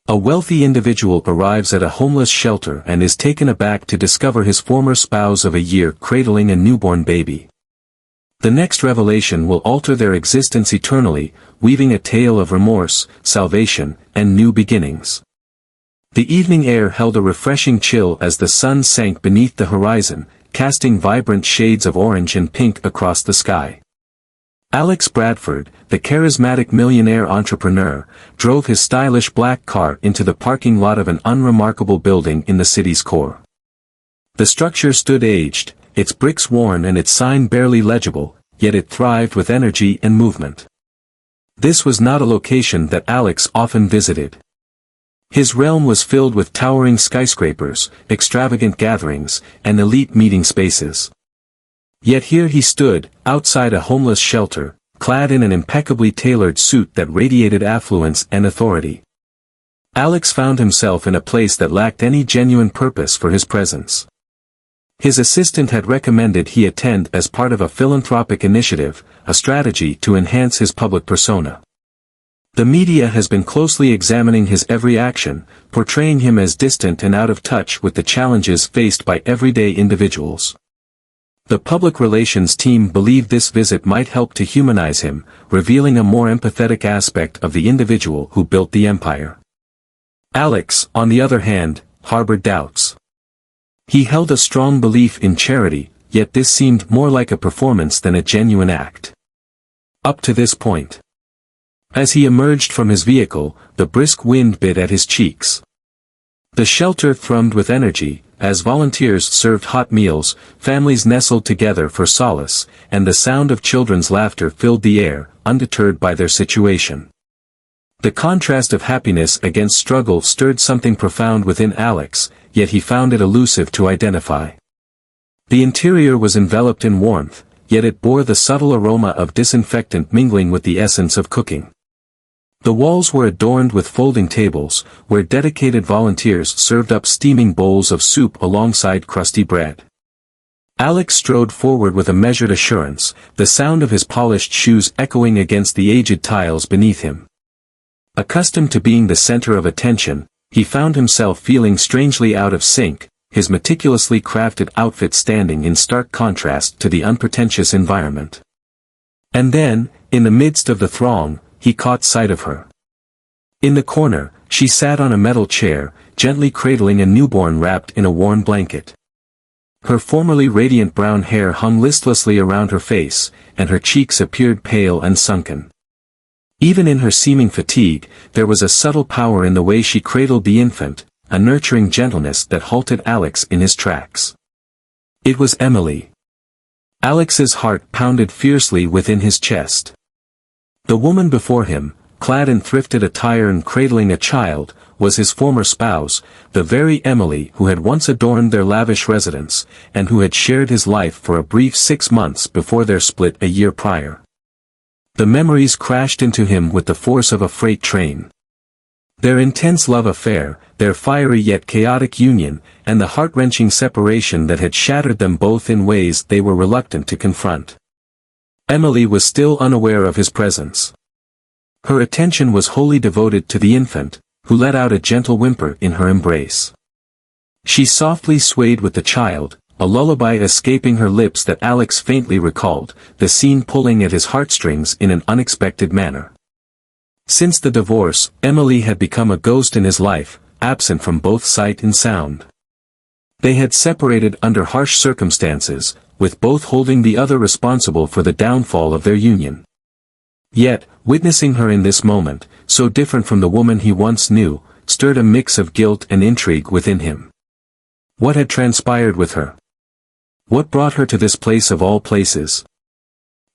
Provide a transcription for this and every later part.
A wealthy individual arrives at a homeless shelter and is taken aback to discover his former spouse of a year cradling a newborn baby. The next revelation will alter their existence eternally, weaving a tale of remorse, salvation, and new beginnings. The evening air held a refreshing chill as the sun sank beneath the horizon, casting vibrant shades of orange and pink across the sky. Alex Bradford, the charismatic millionaire entrepreneur, drove his stylish black car into the parking lot of an unremarkable building in the city's core. The structure stood aged, its bricks worn and its sign barely legible, yet it thrived with energy and movement. This was not a location that Alex often visited. His realm was filled with towering skyscrapers, extravagant gatherings, and elite meeting spaces. Yet here he stood, outside a homeless shelter, clad in an impeccably tailored suit that radiated affluence and authority. Alex found himself in a place that lacked any genuine purpose for his presence. His assistant had recommended he attend as part of a philanthropic initiative, a strategy to enhance his public persona. The media has been closely examining his every action, portraying him as distant and out of touch with the challenges faced by everyday individuals. The public relations team believed this visit might help to humanize him, revealing a more empathetic aspect of the individual who built the empire. Alex, on the other hand, harbored doubts. He held a strong belief in charity, yet this seemed more like a performance than a genuine act. Up to this point. As he emerged from his vehicle, the brisk wind bit at his cheeks. The shelter thrummed with energy, as volunteers served hot meals, families nestled together for solace, and the sound of children's laughter filled the air, undeterred by their situation. The contrast of happiness against struggle stirred something profound within Alex, yet he found it elusive to identify. The interior was enveloped in warmth, yet it bore the subtle aroma of disinfectant mingling with the essence of cooking. The walls were adorned with folding tables, where dedicated volunteers served up steaming bowls of soup alongside crusty bread. Alex strode forward with a measured assurance, the sound of his polished shoes echoing against the aged tiles beneath him. Accustomed to being the center of attention, he found himself feeling strangely out of sync, his meticulously crafted outfit standing in stark contrast to the unpretentious environment. And then, in the midst of the throng, he caught sight of her. In the corner, she sat on a metal chair, gently cradling a newborn wrapped in a worn blanket. Her formerly radiant brown hair hung listlessly around her face, and her cheeks appeared pale and sunken. Even in her seeming fatigue, there was a subtle power in the way she cradled the infant, a nurturing gentleness that halted Alex in his tracks. It was Emily. Alex's heart pounded fiercely within his chest. The woman before him, clad in thrifted attire and cradling a child, was his former spouse, the very Emily who had once adorned their lavish residence, and who had shared his life for a brief 6 months before their split a year prior. The memories crashed into him with the force of a freight train. Their intense love affair, their fiery yet chaotic union, and the heart-wrenching separation that had shattered them both in ways they were reluctant to confront. Emily was still unaware of his presence. Her attention was wholly devoted to the infant, who let out a gentle whimper in her embrace. She softly swayed with the child, a lullaby escaping her lips that Alex faintly recalled, the scene pulling at his heartstrings in an unexpected manner. Since the divorce, Emily had become a ghost in his life, absent from both sight and sound. They had separated under harsh circumstances, with both holding the other responsible for the downfall of their union. Yet, witnessing her in this moment, so different from the woman he once knew, stirred a mix of guilt and intrigue within him. What had transpired with her? What brought her to this place of all places?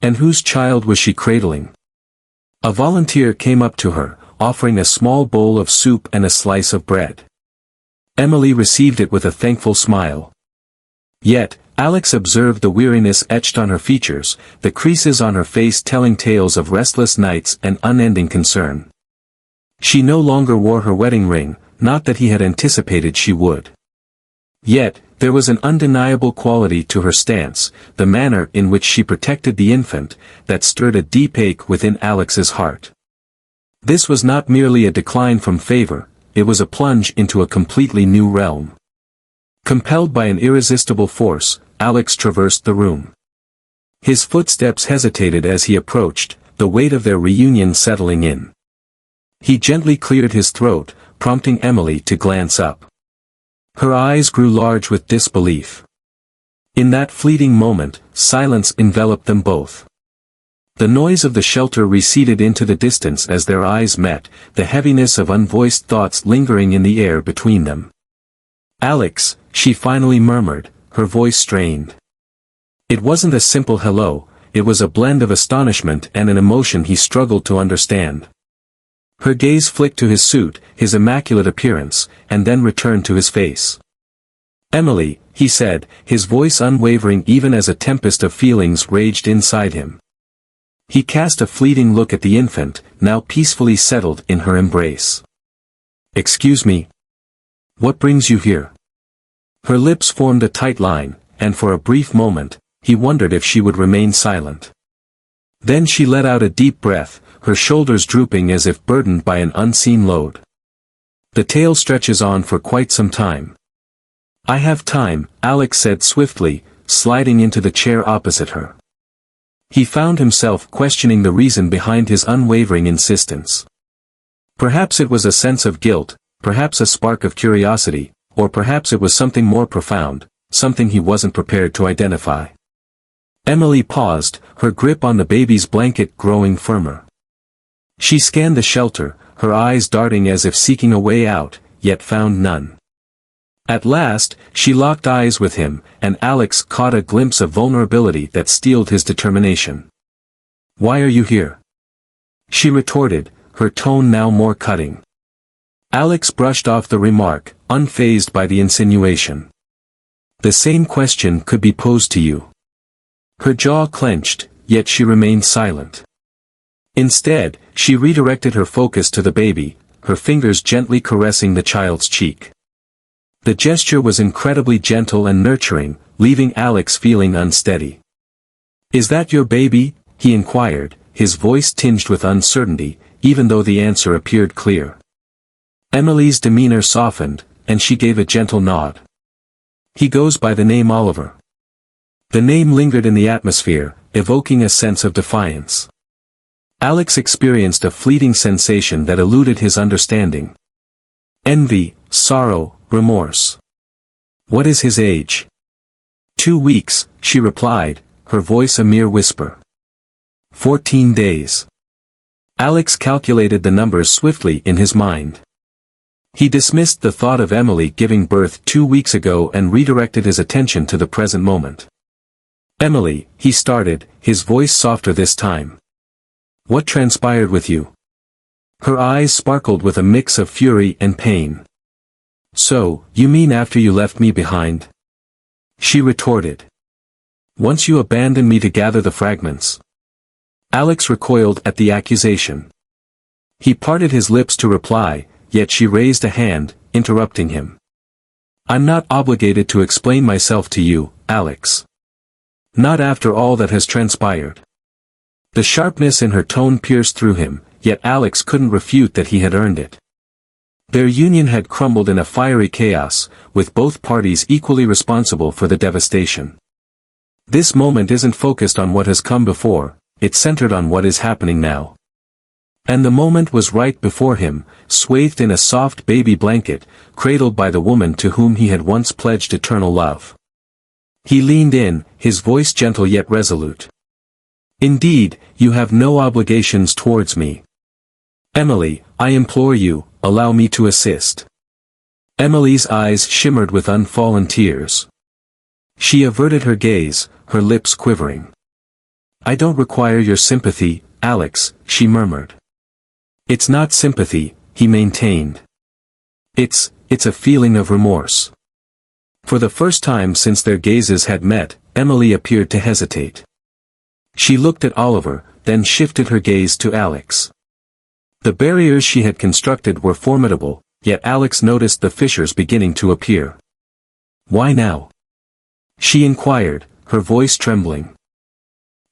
And whose child was she cradling? A volunteer came up to her, offering a small bowl of soup and a slice of bread. Emily received it with a thankful smile. Yet, Alex observed the weariness etched on her features, the creases on her face telling tales of restless nights and unending concern. She no longer wore her wedding ring, not that he had anticipated she would. Yet, there was an undeniable quality to her stance, the manner in which she protected the infant, that stirred a deep ache within Alex's heart. This was not merely a decline from favor, it was a plunge into a completely new realm. Compelled by an irresistible force, Alex traversed the room. His footsteps hesitated as he approached, the weight of their reunion settling in. He gently cleared his throat, prompting Emily to glance up. Her eyes grew large with disbelief. In that fleeting moment, silence enveloped them both. The noise of the shelter receded into the distance as their eyes met, the heaviness of unvoiced thoughts lingering in the air between them. "Alex," she finally murmured, her voice strained. It wasn't a simple hello, it was a blend of astonishment and an emotion he struggled to understand. Her gaze flicked to his suit, his immaculate appearance, and then returned to his face. "Emily," he said, his voice unwavering even as a tempest of feelings raged inside him. He cast a fleeting look at the infant, now peacefully settled in her embrace. "Excuse me. What brings you here?" Her lips formed a tight line, and for a brief moment, he wondered if she would remain silent. Then she let out a deep breath, her shoulders drooping as if burdened by an unseen load. "The tale stretches on for quite some time." "I have time," Alex said swiftly, sliding into the chair opposite her. He found himself questioning the reason behind his unwavering insistence. Perhaps it was a sense of guilt, perhaps a spark of curiosity, or perhaps it was something more profound, something he wasn't prepared to identify. Emily paused, her grip on the baby's blanket growing firmer. She scanned the shelter, her eyes darting as if seeking a way out, yet found none. At last, she locked eyes with him, and Alex caught a glimpse of vulnerability that steeled his determination. "Why are you here?" she retorted, her tone now more cutting. Alex brushed off the remark, unfazed by the insinuation. "The same question could be posed to you." Her jaw clenched, yet she remained silent. Instead, she redirected her focus to the baby, her fingers gently caressing the child's cheek. The gesture was incredibly gentle and nurturing, leaving Alex feeling unsteady. "Is that your baby?" he inquired, his voice tinged with uncertainty, even though the answer appeared clear. Emily's demeanor softened, and she gave a gentle nod. "He goes by the name Oliver." The name lingered in the atmosphere, evoking a sense of defiance. Alex experienced a fleeting sensation that eluded his understanding. Envy, sorrow, remorse. "What is his age?" 2 weeks, she replied, her voice a mere whisper. 14 days. Alex calculated the numbers swiftly in his mind. He dismissed the thought of Emily giving birth 2 weeks ago and redirected his attention to the present moment. "Emily," he started, his voice softer this time. "What transpired with you?" Her eyes sparkled with a mix of fury and pain. "So, you mean after you left me behind?" she retorted. "Once you abandoned me to gather the fragments?" Alex recoiled at the accusation. He parted his lips to reply, yet she raised a hand, interrupting him. "I'm not obligated to explain myself to you, Alex. Not after all that has transpired." The sharpness in her tone pierced through him, yet Alex couldn't refute that he had earned it. Their union had crumbled in a fiery chaos, with both parties equally responsible for the devastation. This moment isn't focused on what has come before, it's centered on what is happening now. And the moment was right before him, swathed in a soft baby blanket, cradled by the woman to whom he had once pledged eternal love. He leaned in, his voice gentle yet resolute. "Indeed, you have no obligations towards me. Emily, I implore you, allow me to assist." Emily's eyes shimmered with unfallen tears. She averted her gaze, her lips quivering. "I don't require your sympathy, Alex," she murmured. "It's not sympathy," he maintained. It's a feeling of remorse." For the first time since their gazes had met, Emily appeared to hesitate. She looked at Oliver, then shifted her gaze to Alex. The barriers she had constructed were formidable, yet Alex noticed the fissures beginning to appear. "Why now?" she inquired, her voice trembling.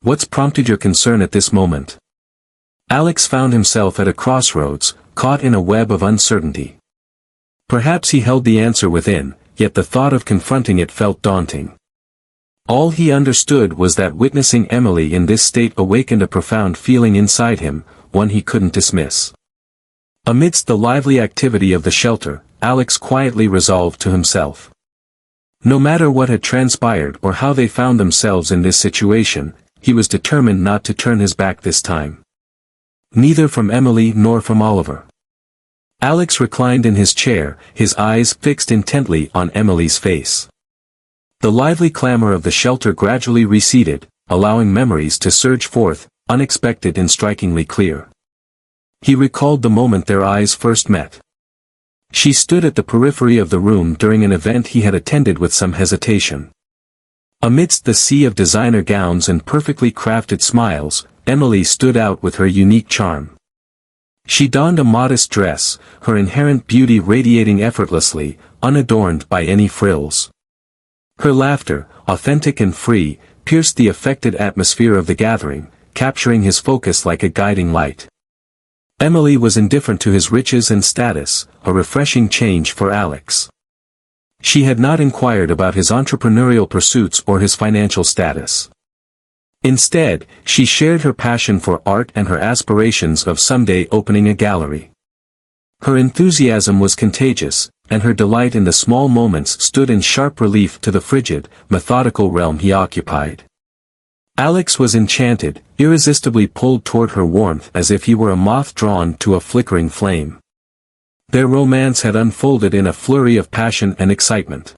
"What's prompted your concern at this moment?" Alex found himself at a crossroads, caught in a web of uncertainty. Perhaps he held the answer within, yet the thought of confronting it felt daunting. All he understood was that witnessing Emily in this state awakened a profound feeling inside him, one he couldn't dismiss. Amidst the lively activity of the shelter, Alex quietly resolved to himself. No matter what had transpired or how they found themselves in this situation, he was determined not to turn his back this time. Neither from Emily nor from Oliver. Alex reclined in his chair, his eyes fixed intently on Emily's face. The lively clamor of the shelter gradually receded, allowing memories to surge forth, unexpected and strikingly clear. He recalled the moment their eyes first met. She stood at the periphery of the room during an event he had attended with some hesitation. Amidst the sea of designer gowns and perfectly crafted smiles, Emily stood out with her unique charm. She donned a modest dress, her inherent beauty radiating effortlessly, unadorned by any frills. Her laughter, authentic and free, pierced the affected atmosphere of the gathering, capturing his focus like a guiding light. Emily was indifferent to his riches and status, a refreshing change for Alex. She had not inquired about his entrepreneurial pursuits or his financial status. Instead, she shared her passion for art and her aspirations of someday opening a gallery. Her enthusiasm was contagious, and her delight in the small moments stood in sharp relief to the frigid, methodical realm he occupied. Alex was enchanted, irresistibly pulled toward her warmth as if he were a moth drawn to a flickering flame. Their romance had unfolded in a flurry of passion and excitement.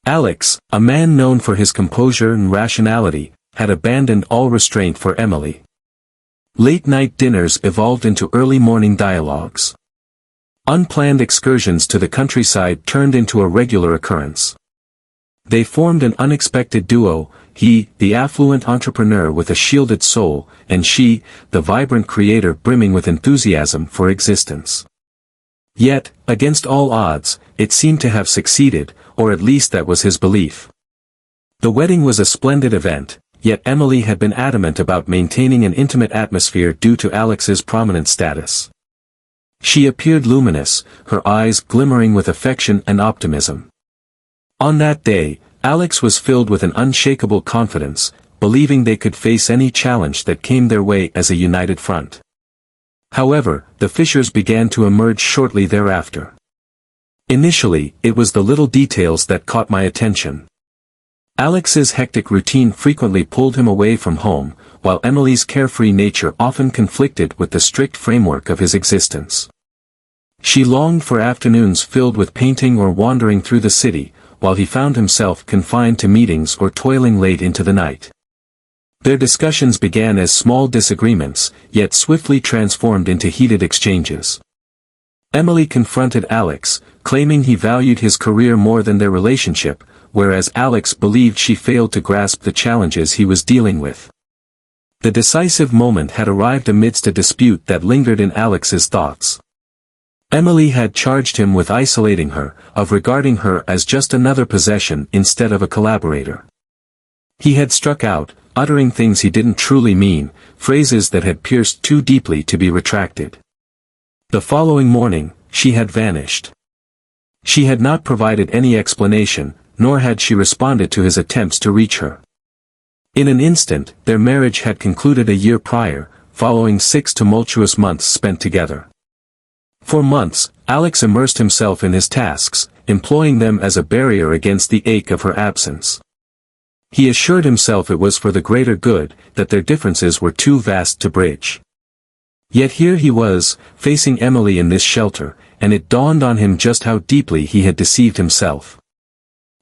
Alex, a man known for his composure and rationality, had abandoned all restraint for Emily. Late-night dinners evolved into early morning dialogues. Unplanned excursions to the countryside turned into a regular occurrence. They formed an unexpected duo, he, the affluent entrepreneur with a shielded soul, and she, the vibrant creator brimming with enthusiasm for existence. Yet, against all odds, it seemed to have succeeded, or at least that was his belief. The wedding was a splendid event, yet Emily had been adamant about maintaining an intimate atmosphere due to Alex's prominent status. She appeared luminous, her eyes glimmering with affection and optimism. On that day, Alex was filled with an unshakable confidence, believing they could face any challenge that came their way as a united front. However, the fissures began to emerge shortly thereafter. Initially, it was the little details that caught my attention. Alex's hectic routine frequently pulled him away from home, while Emily's carefree nature often conflicted with the strict framework of his existence. She longed for afternoons filled with painting or wandering through the city, while he found himself confined to meetings or toiling late into the night. Their discussions began as small disagreements, yet swiftly transformed into heated exchanges. Emily confronted Alex, claiming he valued his career more than their relationship, whereas Alex believed she failed to grasp the challenges he was dealing with. The decisive moment had arrived amidst a dispute that lingered in Alex's thoughts. Emily had charged him with isolating her, of regarding her as just another possession instead of a collaborator. He had struck out, uttering things he didn't truly mean, phrases that had pierced too deeply to be retracted. The following morning, she had vanished. She had not provided any explanation, nor had she responded to his attempts to reach her. In an instant, their marriage had concluded a year prior, following 6 tumultuous months spent together. For months, Alex immersed himself in his tasks, employing them as a barrier against the ache of her absence. He assured himself it was for the greater good, that their differences were too vast to bridge. Yet here he was, facing Emily in this shelter, and it dawned on him just how deeply he had deceived himself.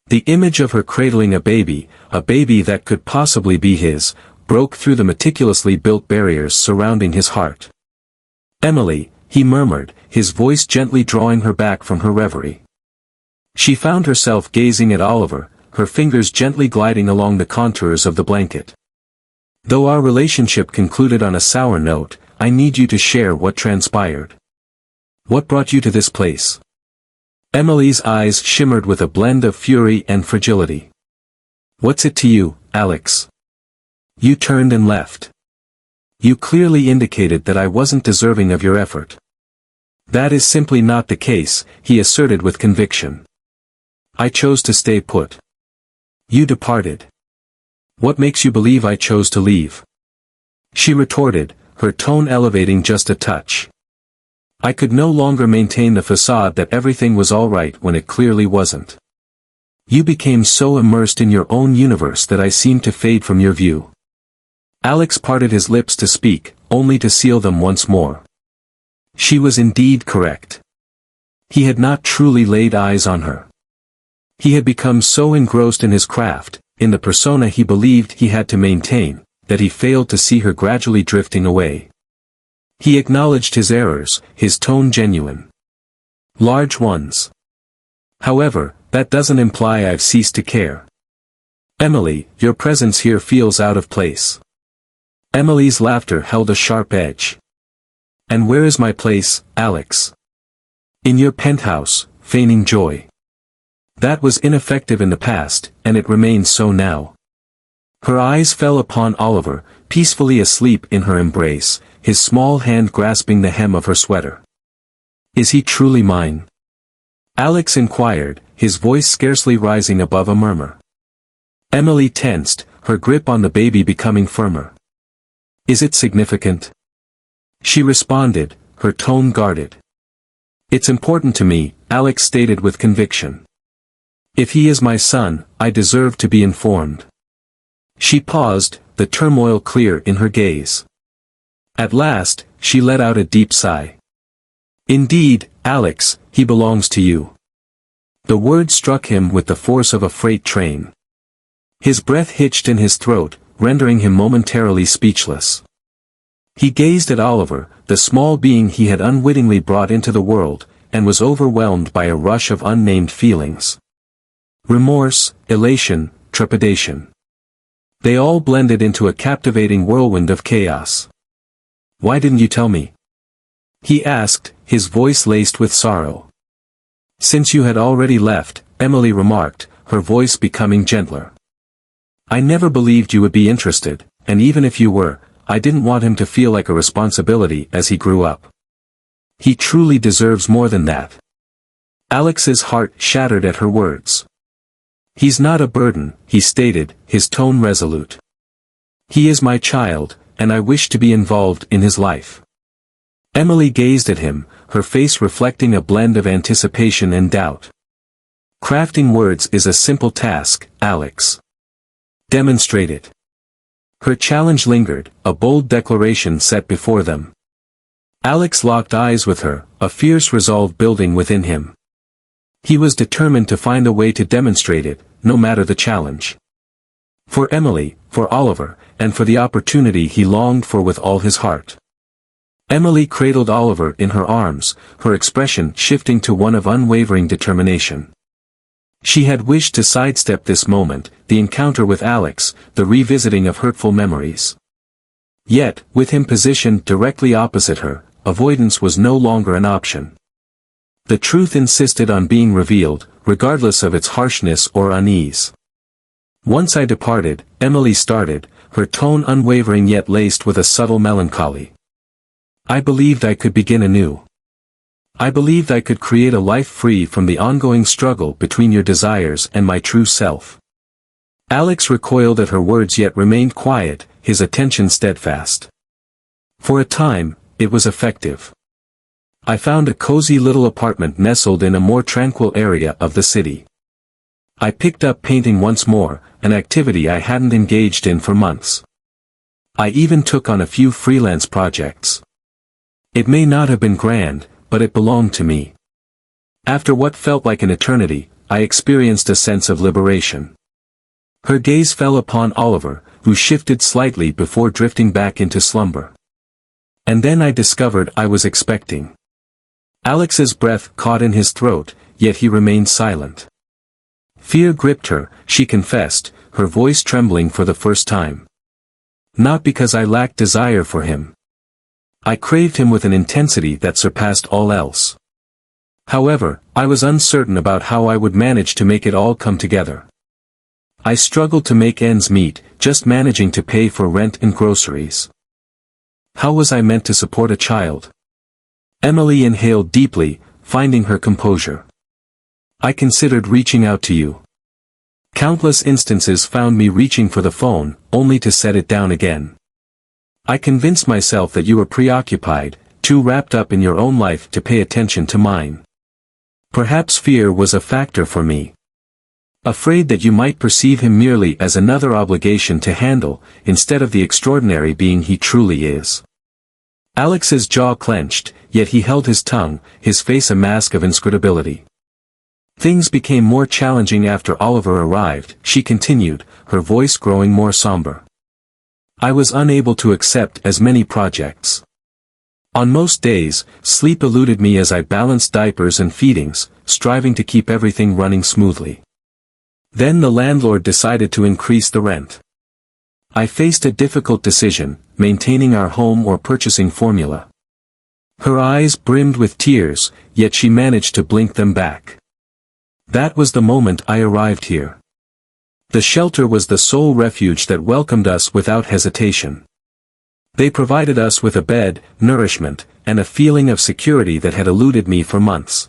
The image of her cradling a baby that could possibly be his, broke through the meticulously built barriers surrounding his heart. "Emily," he murmured, his voice gently drawing her back from her reverie. She found herself gazing at Oliver, her fingers gently gliding along the contours of the blanket. "Though our relationship concluded on a sour note, I need you to share what transpired. What brought you to this place?" Emily's eyes shimmered with a blend of fury and fragility. "What's it to you, Alex? You turned and left. You clearly indicated that I wasn't deserving of your effort." That is simply not the case, he asserted with conviction. I chose to stay put. You departed. What makes you believe I chose to leave? She retorted, her tone elevating just a touch. I could no longer maintain the facade that everything was all right when it clearly wasn't. You became so immersed in your own universe that I seemed to fade from your view. Alex parted his lips to speak, only to seal them once more. She was indeed correct. He had not truly laid eyes on her. He had become so engrossed in his craft, in the persona he believed he had to maintain, that he failed to see her gradually drifting away. He acknowledged his errors, his tone genuine. Large ones. However, that doesn't imply I've ceased to care. Emily, your presence here feels out of place. Emily's laughter held a sharp edge. And where is my place, Alex? In your penthouse, feigning joy. That was ineffective in the past, and it remains so now. Her eyes fell upon Oliver, peacefully asleep in her embrace, his small hand grasping the hem of her sweater. Is he truly mine? Alex inquired, his voice scarcely rising above a murmur. Emily tensed, her grip on the baby becoming firmer. Is it significant? She responded, her tone guarded. It's important to me, Alex stated with conviction. If he is my son, I deserve to be informed. She paused, the turmoil clear in her gaze. At last, she let out a deep sigh. Indeed, Alex, he belongs to you. The word struck him with the force of a freight train. His breath hitched in his throat, rendering him momentarily speechless. He gazed at Oliver, the small being he had unwittingly brought into the world, and was overwhelmed by a rush of unnamed feelings. Remorse, elation, trepidation. They all blended into a captivating whirlwind of chaos. Why didn't you tell me? He asked, his voice laced with sorrow. Since you had already left, Emily remarked, her voice becoming gentler. I never believed you would be interested, and even if you were, I didn't want him to feel like a responsibility as he grew up. He truly deserves more than that. Alex's heart shattered at her words. He's not a burden, he stated, his tone resolute. He is my child, and I wish to be involved in his life. Emily gazed at him, her face reflecting a blend of anticipation and doubt. Crafting words is a simple task, Alex. Demonstrate it. Her challenge lingered, a bold declaration set before them. Alex locked eyes with her, a fierce resolve building within him. He was determined to find a way to demonstrate it, no matter the challenge. For Emily, for Oliver, and for the opportunity he longed for with all his heart. Emily cradled Oliver in her arms, her expression shifting to one of unwavering determination. She had wished to sidestep this moment, the encounter with Alex, the revisiting of hurtful memories. Yet, with him positioned directly opposite her, avoidance was no longer an option. The truth insisted on being revealed, regardless of its harshness or unease. Once I departed, Emily started, her tone unwavering yet laced with a subtle melancholy. I believed I could begin anew. I believed I could create a life free from the ongoing struggle between your desires and my true self. Alex recoiled at her words yet remained quiet, his attention steadfast. For a time, it was effective. I found a cozy little apartment nestled in a more tranquil area of the city. I picked up painting once more, an activity I hadn't engaged in for months. I even took on a few freelance projects. It may not have been grand, but it belonged to me. After what felt like an eternity, I experienced a sense of liberation. Her gaze fell upon Oliver, who shifted slightly before drifting back into slumber. And then I discovered I was expecting. Alex's breath caught in his throat, yet he remained silent. Fear gripped her, she confessed, her voice trembling for the first time. Not because I lacked desire for him. I craved him with an intensity that surpassed all else. However, I was uncertain about how I would manage to make it all come together. I struggled to make ends meet, just managing to pay for rent and groceries. How was I meant to support a child? Emily inhaled deeply, finding her composure. I considered reaching out to you. Countless instances found me reaching for the phone, only to set it down again. I convinced myself that you were preoccupied, too wrapped up in your own life to pay attention to mine. Perhaps fear was a factor for me. Afraid that you might perceive him merely as another obligation to handle, instead of the extraordinary being he truly is. Alex's jaw clenched, yet he held his tongue, his face a mask of inscrutability. Things became more challenging after Oliver arrived, she continued, her voice growing more somber. I was unable to accept as many projects. On most days, sleep eluded me as I balanced diapers and feedings, striving to keep everything running smoothly. Then the landlord decided to increase the rent. I faced a difficult decision, maintaining our home or purchasing formula. Her eyes brimmed with tears, yet she managed to blink them back. That was the moment I arrived here. The shelter was the sole refuge that welcomed us without hesitation. They provided us with a bed, nourishment, and a feeling of security that had eluded me for months.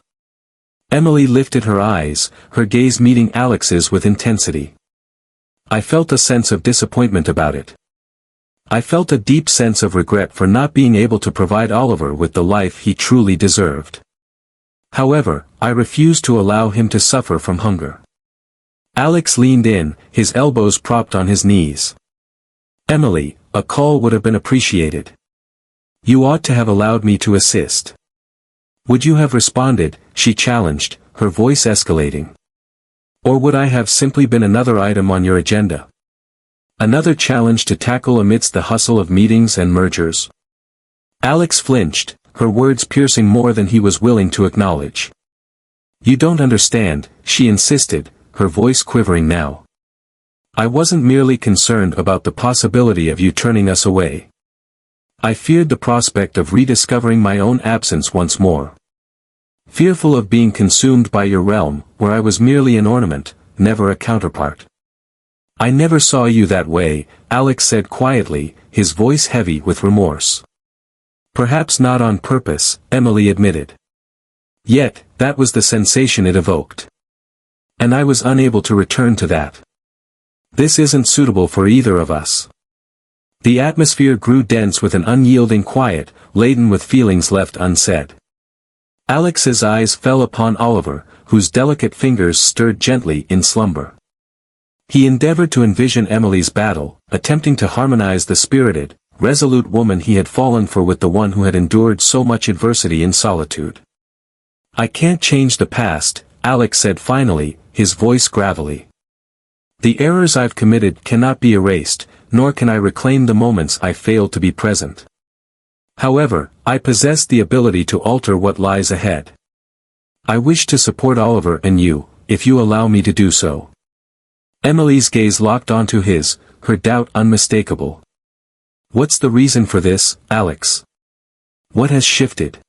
Emily lifted her eyes, her gaze meeting Alex's with intensity. I felt a sense of disappointment about it. I felt a deep sense of regret for not being able to provide Oliver with the life he truly deserved. However, I refused to allow him to suffer from hunger. Alex leaned in, his elbows propped on his knees. Emily, a call would have been appreciated. You ought to have allowed me to assist. Would you have responded, she challenged, her voice escalating. Or would I have simply been another item on your agenda? Another challenge to tackle amidst the hustle of meetings and mergers? Alex flinched, her words piercing more than he was willing to acknowledge. You don't understand, she insisted, her voice quivering now. I wasn't merely concerned about the possibility of you turning us away. I feared the prospect of rediscovering my own absence once more. Fearful of being consumed by your realm, where I was merely an ornament, never a counterpart. I never saw you that way, Alex said quietly, his voice heavy with remorse. Perhaps not on purpose, Emily admitted. Yet, that was the sensation it evoked. And I was unable to return to that. This isn't suitable for either of us. The atmosphere grew dense with an unyielding quiet, laden with feelings left unsaid. Alex's eyes fell upon Oliver, whose delicate fingers stirred gently in slumber. He endeavored to envision Emily's battle, attempting to harmonize the spirited, resolute woman he had fallen for with the one who had endured so much adversity in solitude. I can't change the past, Alex said finally, his voice gravelly. The errors I've committed cannot be erased, nor can I reclaim the moments I failed to be present. However, I possess the ability to alter what lies ahead. I wish to support Oliver and you, if you allow me to do so. Emily's gaze locked onto his, her doubt unmistakable. What's the reason for this, Alex? What has shifted?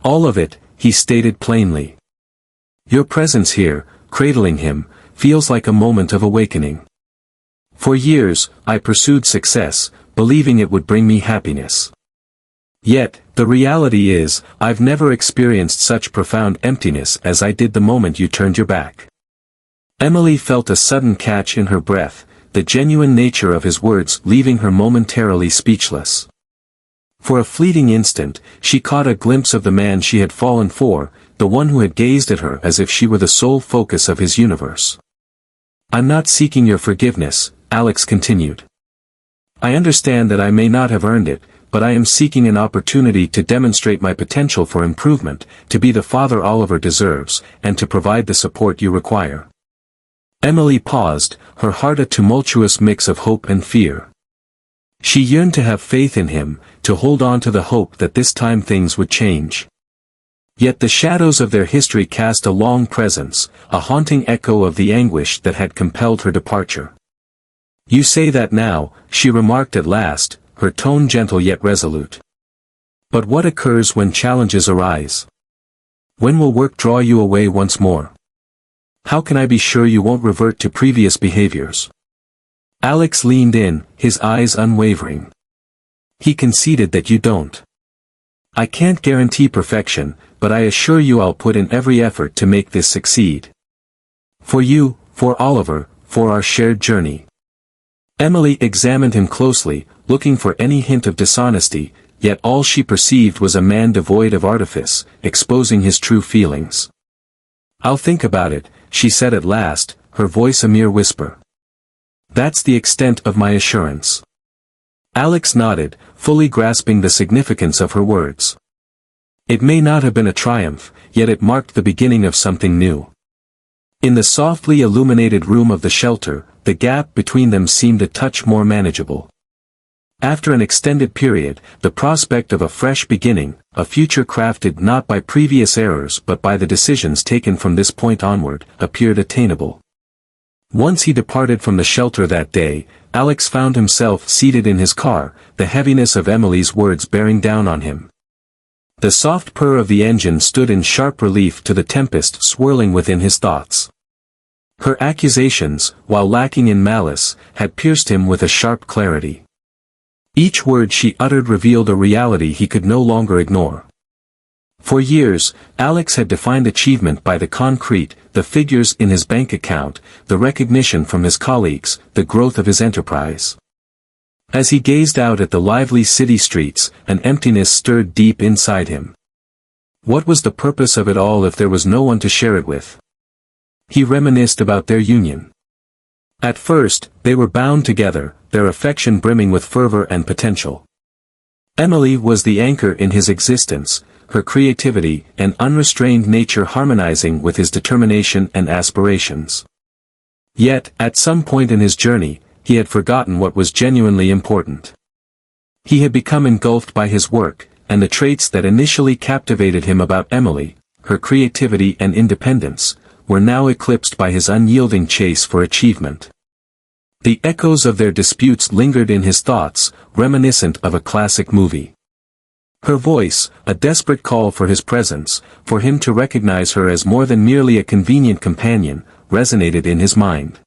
All of it, he stated plainly. Your presence here, cradling him, feels like a moment of awakening. For years, I pursued success, believing it would bring me happiness. Yet, the reality is, I've never experienced such profound emptiness as I did the moment you turned your back. Emily felt a sudden catch in her breath, the genuine nature of his words leaving her momentarily speechless. For a fleeting instant, she caught a glimpse of the man she had fallen for, the one who had gazed at her as if she were the sole focus of his universe. I'm not seeking your forgiveness, Alex continued. I understand that I may not have earned it, but I am seeking an opportunity to demonstrate my potential for improvement, to be the father Oliver deserves, and to provide the support you require. Emily paused, her heart a tumultuous mix of hope and fear. She yearned to have faith in him, to hold on to the hope that this time things would change. Yet the shadows of their history cast a long presence, a haunting echo of the anguish that had compelled her departure. You say that now, she remarked at last, her tone gentle yet resolute. But what occurs when challenges arise? When will work draw you away once more? How can I be sure you won't revert to previous behaviors? Alex leaned in, his eyes unwavering. He conceded that you don't. I can't guarantee perfection, but I assure you I'll put in every effort to make this succeed. For you, for Oliver, for our shared journey. Emily examined him closely, looking for any hint of dishonesty, yet all she perceived was a man devoid of artifice, exposing his true feelings. I'll think about it, she said at last, her voice a mere whisper. That's the extent of my assurance. Alex nodded, fully grasping the significance of her words. It may not have been a triumph, yet it marked the beginning of something new. In the softly illuminated room of the shelter, the gap between them seemed a touch more manageable. After an extended period, the prospect of a fresh beginning, a future crafted not by previous errors but by the decisions taken from this point onward, appeared attainable. Once he departed from the shelter that day, Alex found himself seated in his car, the heaviness of Emily's words bearing down on him. The soft purr of the engine stood in sharp relief to the tempest swirling within his thoughts. Her accusations, while lacking in malice, had pierced him with a sharp clarity. Each word she uttered revealed a reality he could no longer ignore. For years, Alex had defined achievement by the concrete, the figures in his bank account, the recognition from his colleagues, the growth of his enterprise. As he gazed out at the lively city streets, an emptiness stirred deep inside him. What was the purpose of it all if there was no one to share it with? He reminisced about their union. At first, they were bound together, their affection brimming with fervor and potential. Emily was the anchor in his existence, her creativity and unrestrained nature harmonizing with his determination and aspirations. Yet, at some point in his journey, he had forgotten what was genuinely important. He had become engulfed by his work, and the traits that initially captivated him about Emily, her creativity and independence, were now eclipsed by his unyielding chase for achievement. The echoes of their disputes lingered in his thoughts, reminiscent of a classic movie. Her voice, a desperate call for his presence, for him to recognize her as more than merely a convenient companion, resonated in his mind.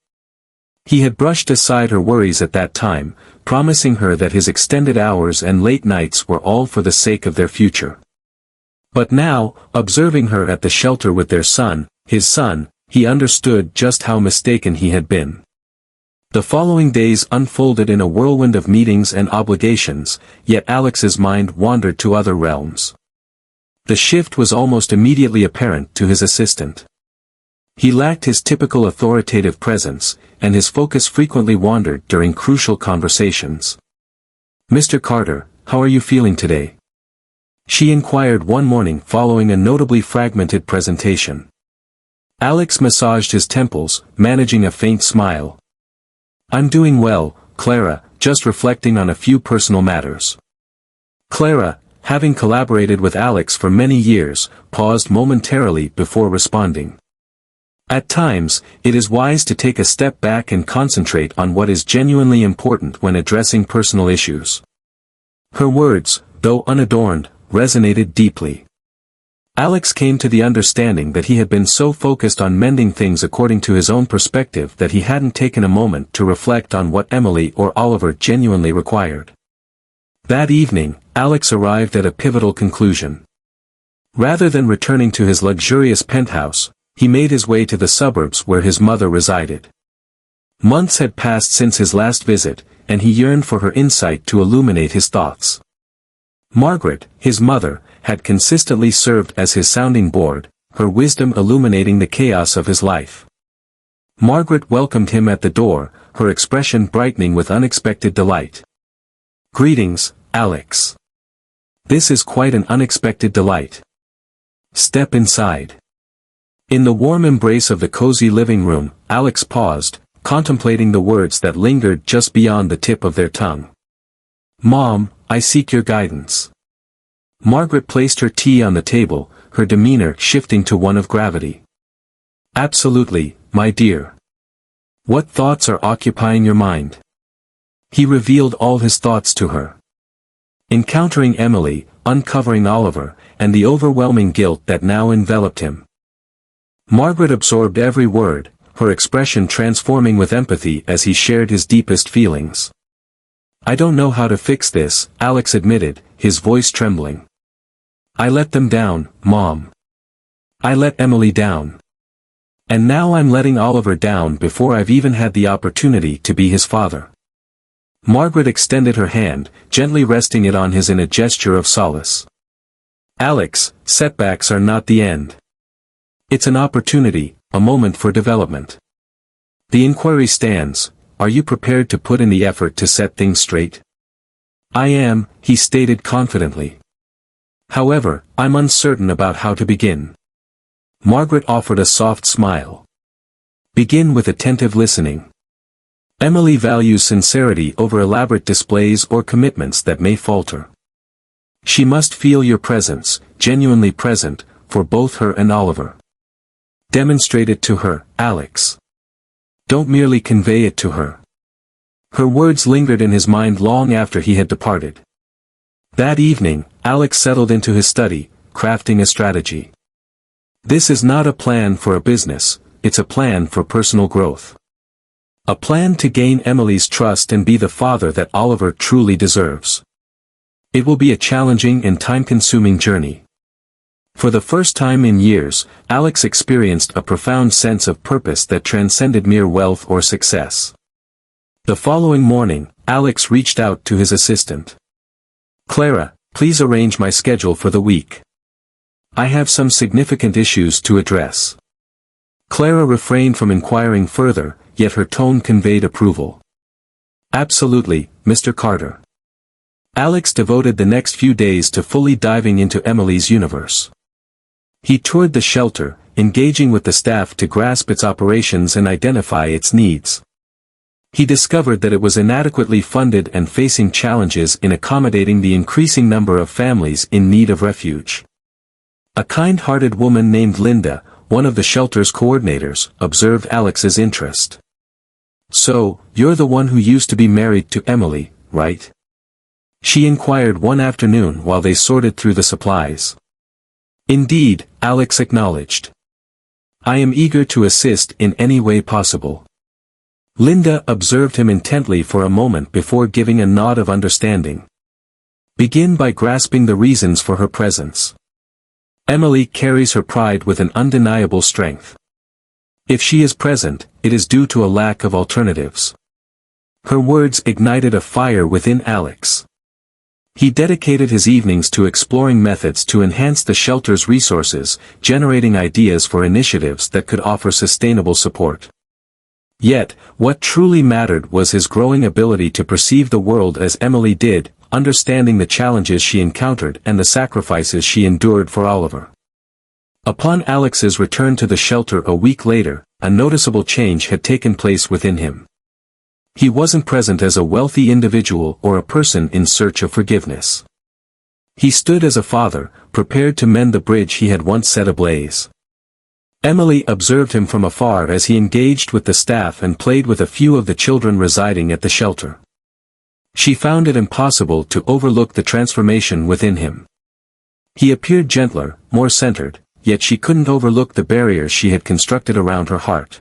He had brushed aside her worries at that time, promising her that his extended hours and late nights were all for the sake of their future. But now, observing her at the shelter with their son, his son, he understood just how mistaken he had been. The following days unfolded in a whirlwind of meetings and obligations, yet Alex's mind wandered to other realms. The shift was almost immediately apparent to his assistant. He lacked his typical authoritative presence, and his focus frequently wandered during crucial conversations. "Mr. Carter, how are you feeling today?" she inquired one morning following a notably fragmented presentation. Alex massaged his temples, managing a faint smile. "I'm doing well, Clara, just reflecting on a few personal matters." Clara, having collaborated with Alex for many years, paused momentarily before responding. At times, it is wise to take a step back and concentrate on what is genuinely important when addressing personal issues. Her words, though unadorned, resonated deeply. Alex came to the understanding that he had been so focused on mending things according to his own perspective that he hadn't taken a moment to reflect on what Emily or Oliver genuinely required. That evening, Alex arrived at a pivotal conclusion. Rather than returning to his luxurious penthouse, he made his way to the suburbs where his mother resided. Months had passed since his last visit, and he yearned for her insight to illuminate his thoughts. Margaret, his mother, had consistently served as his sounding board, her wisdom illuminating the chaos of his life. Margaret welcomed him at the door, her expression brightening with unexpected delight. "Greetings, Alex. This is quite an unexpected delight. Step inside." In the warm embrace of the cozy living room, Alex paused, contemplating the words that lingered just beyond the tip of their tongue. "Mom, I seek your guidance." Margaret placed her tea on the table, her demeanor shifting to one of gravity. "Absolutely, my dear. What thoughts are occupying your mind?" He revealed all his thoughts to her. Encountering Emily, uncovering Oliver, and the overwhelming guilt that now enveloped him. Margaret absorbed every word, her expression transforming with empathy as he shared his deepest feelings. "I don't know how to fix this," Alex admitted, his voice trembling. I let them down, Mom. I let Emily down. And now I'm letting Oliver down before I've even had the opportunity to be his father. Margaret extended her hand, gently resting it on his in a gesture of solace. Alex, setbacks are not the end. It's an opportunity, a moment for development. The inquiry stands, are you prepared to put in the effort to set things straight? I am, he stated confidently. However, I'm uncertain about how to begin. Margaret offered a soft smile. Begin with attentive listening. Emily values sincerity over elaborate displays or commitments that may falter. She must feel your presence, genuinely present, for both her and Oliver. Demonstrate it to her, Alex. Don't merely convey it to her. Her words lingered in his mind long after he had departed. That evening, Alex settled into his study, crafting a strategy. This is not a plan for a business, it's a plan for personal growth. A plan to gain Emily's trust and be the father that Oliver truly deserves. It will be a challenging and time-consuming journey. For the first time in years, Alex experienced a profound sense of purpose that transcended mere wealth or success. The following morning, Alex reached out to his assistant. Clara, please arrange my schedule for the week. I have some significant issues to address. Clara refrained from inquiring further, yet her tone conveyed approval. Absolutely, Mr. Carter. Alex devoted the next few days to fully diving into Emily's universe. He toured the shelter, engaging with the staff to grasp its operations and identify its needs. He discovered that it was inadequately funded and facing challenges in accommodating the increasing number of families in need of refuge. A kind-hearted woman named Linda, one of the shelter's coordinators, observed Alex's interest. So, you're the one who used to be married to Emily, right? She inquired one afternoon while they sorted through the supplies. Indeed, Alex acknowledged. I am eager to assist in any way possible. Linda observed him intently for a moment before giving a nod of understanding. Begin by grasping the reasons for her presence. Emily carries her pride with an undeniable strength. If she is present, it is due to a lack of alternatives. Her words ignited a fire within Alex. He dedicated his evenings to exploring methods to enhance the shelter's resources, generating ideas for initiatives that could offer sustainable support. Yet, what truly mattered was his growing ability to perceive the world as Emily did, understanding the challenges she encountered and the sacrifices she endured for Oliver. Upon Alex's return to the shelter a week later, a noticeable change had taken place within him. He wasn't present as a wealthy individual or a person in search of forgiveness. He stood as a father, prepared to mend the bridge he had once set ablaze. Emily observed him from afar as he engaged with the staff and played with a few of the children residing at the shelter. She found it impossible to overlook the transformation within him. He appeared gentler, more centered, yet she couldn't overlook the barriers she had constructed around her heart.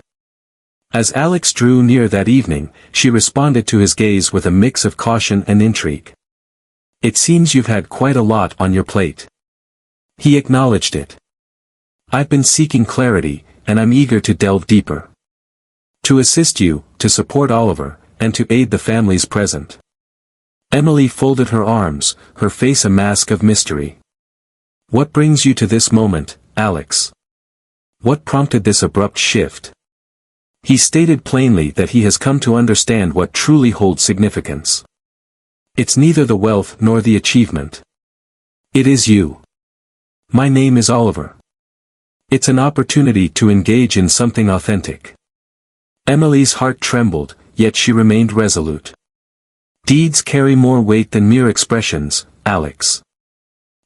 As Alex drew near that evening, she responded to his gaze with a mix of caution and intrigue. It seems you've had quite a lot on your plate. He acknowledged it. I've been seeking clarity, and I'm eager to delve deeper. To assist you, to support Oliver, and to aid the families present. Emily folded her arms, her face a mask of mystery. What brings you to this moment, Alex? What prompted this abrupt shift? He stated plainly that he has come to understand what truly holds significance. It's neither the wealth nor the achievement. It is you. My name is Oliver. It's an opportunity to engage in something authentic. Emily's heart trembled, yet she remained resolute. Deeds carry more weight than mere expressions, Alex.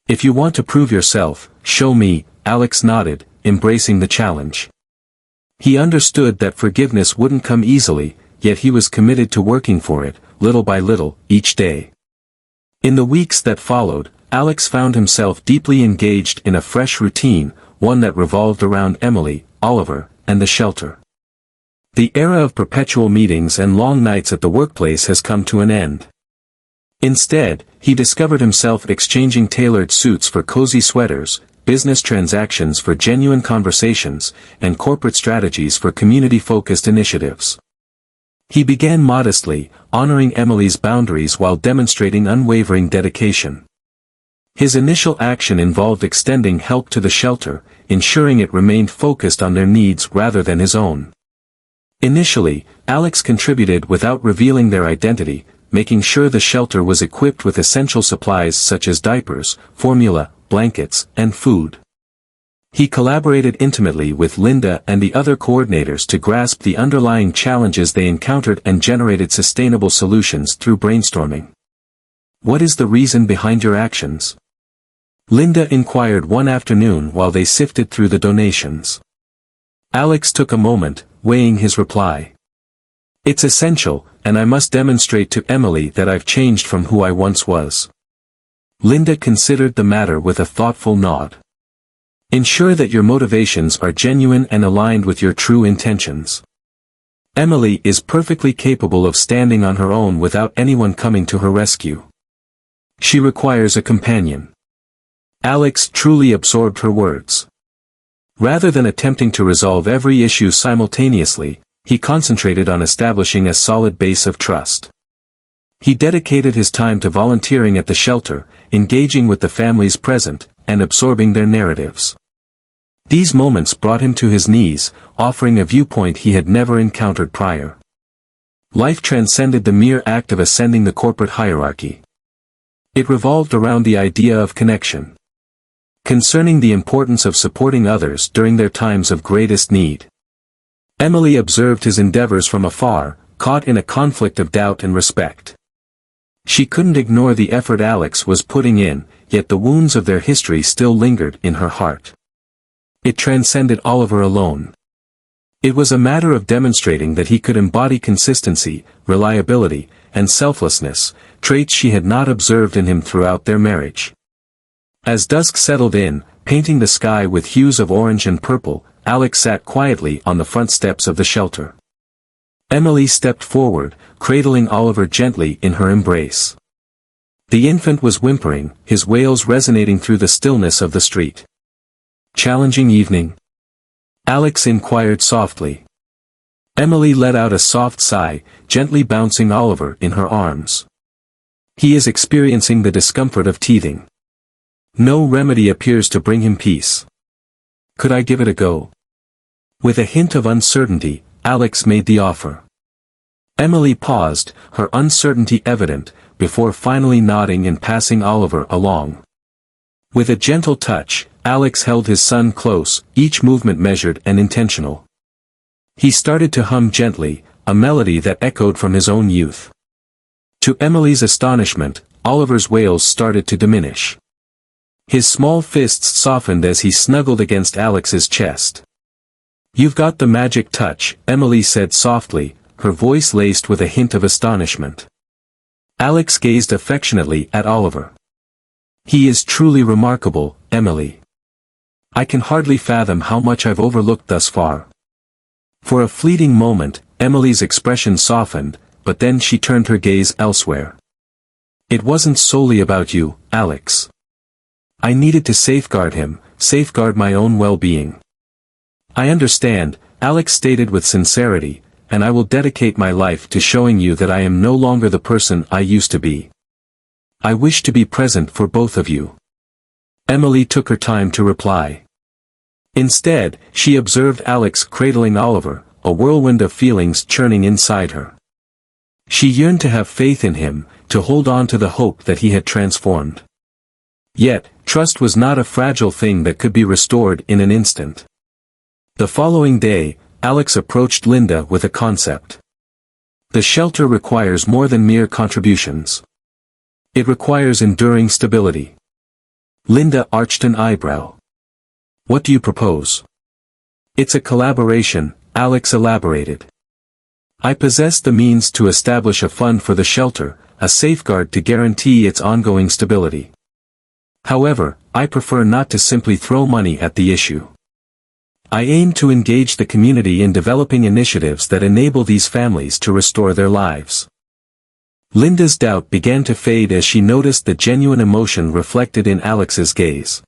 If you want to prove yourself, show me, Alex nodded, embracing the challenge. He understood that forgiveness wouldn't come easily, yet he was committed to working for it, little by little, each day. In the weeks that followed, Alex found himself deeply engaged in a fresh routine, one that revolved around Emily, Oliver, and the shelter. The era of perpetual meetings and long nights at the workplace has come to an end. Instead, He discovered himself exchanging tailored suits for cozy sweaters, business transactions for genuine conversations, and corporate strategies for community-focused initiatives. He began modestly, honoring Emily's boundaries while demonstrating unwavering dedication. His initial action involved extending help to the shelter, ensuring it remained focused on their needs rather than his own. Initially, Alex contributed without revealing their identity, making sure the shelter was equipped with essential supplies such as diapers, formula, blankets, and food. He collaborated intimately with Linda and the other coordinators to grasp the underlying challenges they encountered and generated sustainable solutions through brainstorming. "What is the reason behind your actions?" Linda inquired one afternoon while they sifted through the donations. Alex took a moment, weighing his reply. "It's essential, and I must demonstrate to Emily that I've changed from who I once was." Linda considered the matter with a thoughtful nod. "Ensure that your motivations are genuine and aligned with your true intentions. Emily is perfectly capable of standing on her own without anyone coming to her rescue. She requires a companion." Alex truly absorbed her words. Rather than attempting to resolve every issue simultaneously, he concentrated on establishing a solid base of trust. He dedicated his time to volunteering at the shelter, engaging with the families present, and absorbing their narratives. These moments brought him to his knees, offering a viewpoint he had never encountered prior. Life transcended the mere act of ascending the corporate hierarchy. It revolved around the idea of connection. Concerning the importance of supporting others during their times of greatest need. Emily observed his endeavors from afar, caught in a conflict of doubt and respect. She couldn't ignore the effort Alex was putting in, yet the wounds of their history still lingered in her heart. It transcended Oliver alone. It was a matter of demonstrating that he could embody consistency, reliability, and selflessness, traits she had not observed in him throughout their marriage. As dusk settled in, painting the sky with hues of orange and purple, Alex sat quietly on the front steps of the shelter. Emily stepped forward, cradling Oliver gently in her embrace. The infant was whimpering, his wails resonating through the stillness of the street. "Challenging evening?" Alex inquired softly. Emily let out a soft sigh, gently bouncing Oliver in her arms. "He is experiencing the discomfort of teething. No remedy appears to bring him peace. Could I give it a go?" With a hint of uncertainty, Alex made the offer. Emily paused, her uncertainty evident, before finally nodding and passing Oliver along. With a gentle touch, Alex held his son close, each movement measured and intentional. He started to hum gently, a melody that echoed from his own youth. To Emily's astonishment, Oliver's wails started to diminish. His small fists softened as he snuggled against Alex's chest. "You've got the magic touch," Emily said softly, her voice laced with a hint of astonishment. Alex gazed affectionately at Oliver. "He is truly remarkable, Emily. I can hardly fathom how much I've overlooked thus far." For a fleeting moment, Emily's expression softened, but then she turned her gaze elsewhere. "It wasn't solely about you, Alex. I needed to safeguard him, safeguard my own well-being." "I understand," Alex stated with sincerity, "and I will dedicate my life to showing you that I am no longer the person I used to be. I wish to be present for both of you." Emily took her time to reply. Instead, she observed Alex cradling Oliver, a whirlwind of feelings churning inside her. She yearned to have faith in him, to hold on to the hope that he had transformed. Yet, trust was not a fragile thing that could be restored in an instant. The following day, Alex approached Linda with a concept. The shelter requires more than mere contributions. It requires enduring stability. Linda arched an eyebrow. "What do you propose?" "It's a collaboration," Alex elaborated. "I possess the means to establish a fund for the shelter, a safeguard to guarantee its ongoing stability. However, I prefer not to simply throw money at the issue. I aim to engage the community in developing initiatives that enable these families to restore their lives." Linda's doubt began to fade as she noticed the genuine emotion reflected in Alex's gaze.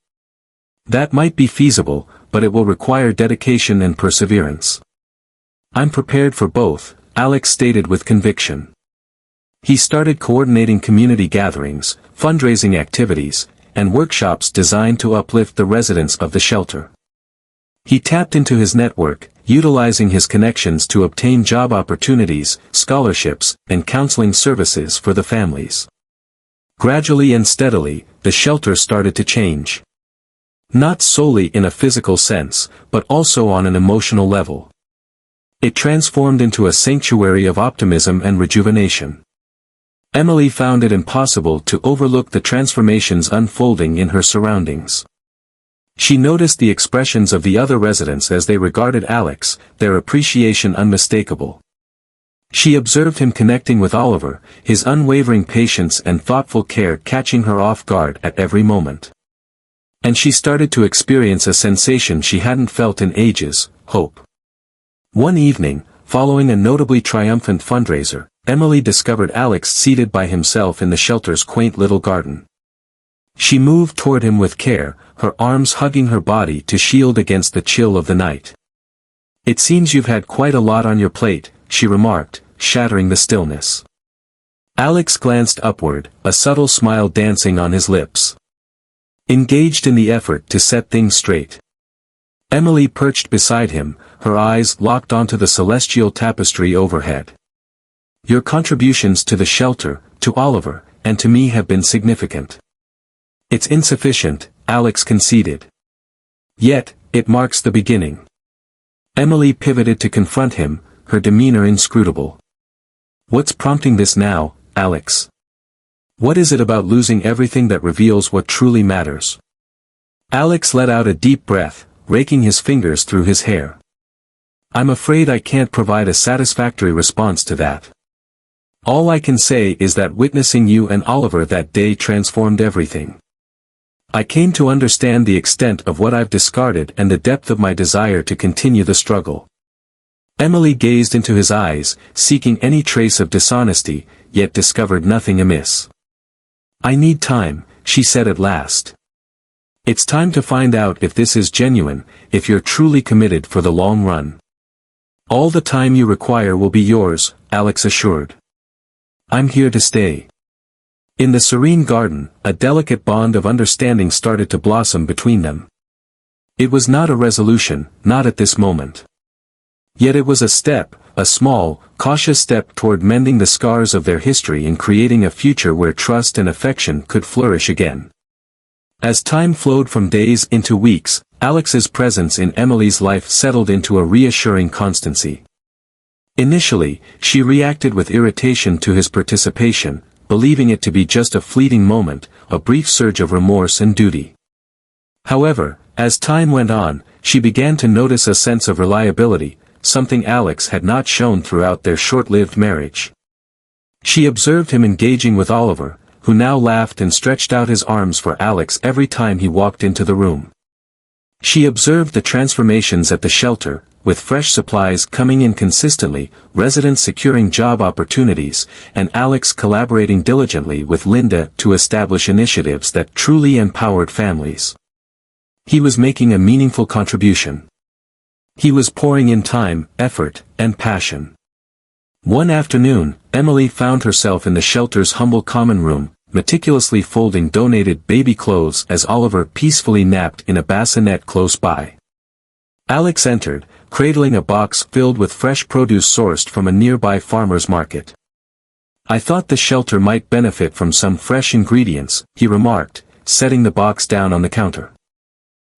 That might be feasible, but it will require dedication and perseverance. I'm prepared for both, Alex stated with conviction. He started coordinating community gatherings, fundraising activities, and workshops designed to uplift the residents of the shelter. He tapped into his network, utilizing his connections to obtain job opportunities, scholarships, and counseling services for the families. Gradually and steadily, the shelter started to change. Not solely in a physical sense, but also on an emotional level. It transformed into a sanctuary of optimism and rejuvenation. Emily found it impossible to overlook the transformations unfolding in her surroundings. She noticed the expressions of the other residents as they regarded Alex, their appreciation unmistakable. She observed him connecting with Oliver, his unwavering patience and thoughtful care catching her off guard at every moment. And she started to experience a sensation she hadn't felt in ages, hope. One evening, following a notably triumphant fundraiser, Emily discovered Alex seated by himself in the shelter's quaint little garden. She moved toward him with care, her arms hugging her body to shield against the chill of the night. "It seems you've had quite a lot on your plate," she remarked, shattering the stillness. Alex glanced upward, a subtle smile dancing on his lips. Engaged in the effort to set things straight. Emily perched beside him, her eyes locked onto the celestial tapestry overhead. "Your contributions to the shelter, to Oliver, and to me have been significant." "It's insufficient," Alex conceded. "Yet, it marks the beginning." Emily pivoted to confront him, her demeanor inscrutable. "What's prompting this now, Alex? What is it about losing everything that reveals what truly matters?" Alex let out a deep breath, raking his fingers through his hair. "I'm afraid I can't provide a satisfactory response to that. All I can say is that witnessing you and Oliver that day transformed everything. I came to understand the extent of what I've discarded and the depth of my desire to continue the struggle." Emily gazed into his eyes, seeking any trace of dishonesty, yet discovered nothing amiss. "I need time," she said at last. "It's time to find out if this is genuine, if you're truly committed for the long run." "All the time you require will be yours," Alex assured. "I'm here to stay." In the serene garden, a delicate bond of understanding started to blossom between them. It was not a resolution, not at this moment. Yet it was a step, a small, cautious step toward mending the scars of their history and creating a future where trust and affection could flourish again. As time flowed from days into weeks, Alex's presence in Emily's life settled into a reassuring constancy. Initially, she reacted with irritation to his participation, believing it to be just a fleeting moment, a brief surge of remorse and duty. However, as time went on, she began to notice a sense of reliability, something Alex had not shown throughout their short-lived marriage. She observed him engaging with Oliver, who now laughed and stretched out his arms for Alex every time he walked into the room. She observed the transformations at the shelter, with fresh supplies coming in consistently, residents securing job opportunities, and Alex collaborating diligently with Linda to establish initiatives that truly empowered families. He was making a meaningful contribution. He was pouring in time, effort, and passion. One afternoon, Emily found herself in the shelter's humble common room, meticulously folding donated baby clothes as Oliver peacefully napped in a bassinet close by. Alex entered, cradling a box filled with fresh produce sourced from a nearby farmer's market. "I thought the shelter might benefit from some fresh ingredients," he remarked, setting the box down on the counter.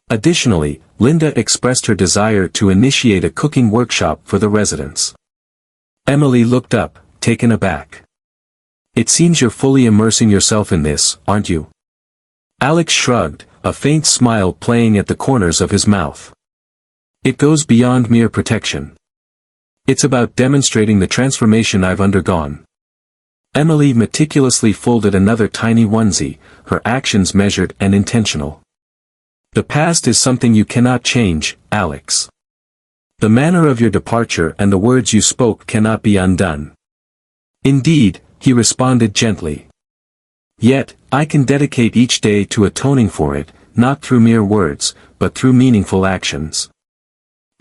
Additionally, Linda expressed her desire to initiate a cooking workshop for the residents. Emily looked up, taken aback. "It seems you're fully immersing yourself in this, aren't you?" Alex shrugged, a faint smile playing at the corners of his mouth. "It goes beyond mere protection. It's about demonstrating the transformation I've undergone." Emily meticulously folded another tiny onesie, her actions measured and intentional. "The past is something you cannot change, Alex. The manner of your departure and the words you spoke cannot be undone. Indeed, he responded gently. Yet, I can dedicate each day to atoning for it, not through mere words, but through meaningful actions.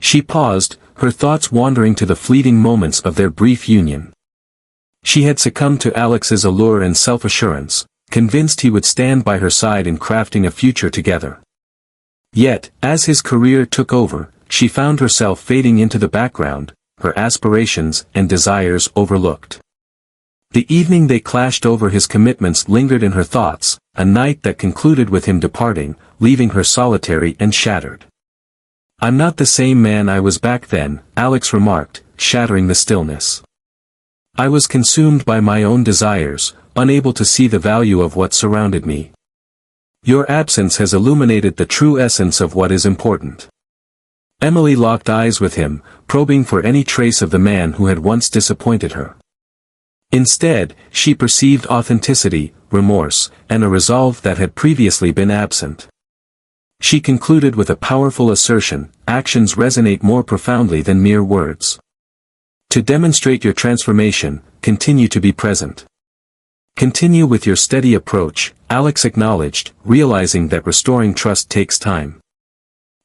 She paused, her thoughts wandering to the fleeting moments of their brief union. She had succumbed to Alex's allure and self-assurance, convinced he would stand by her side in crafting a future together. Yet, as his career took over, she found herself fading into the background, her aspirations and desires overlooked. The evening they clashed over his commitments lingered in her thoughts, a night that concluded with him departing, leaving her solitary and shattered. "I'm not the same man I was back then," Alex remarked, shattering the stillness. "I was consumed by my own desires, unable to see the value of what surrounded me. Your absence has illuminated the true essence of what is important." Emily locked eyes with him, probing for any trace of the man who had once disappointed her. Instead, she perceived authenticity, remorse, and a resolve that had previously been absent. She concluded with a powerful assertion: actions resonate more profoundly than mere words. To demonstrate your transformation, continue to be present. Continue with your steady approach, Alex acknowledged, realizing that restoring trust takes time.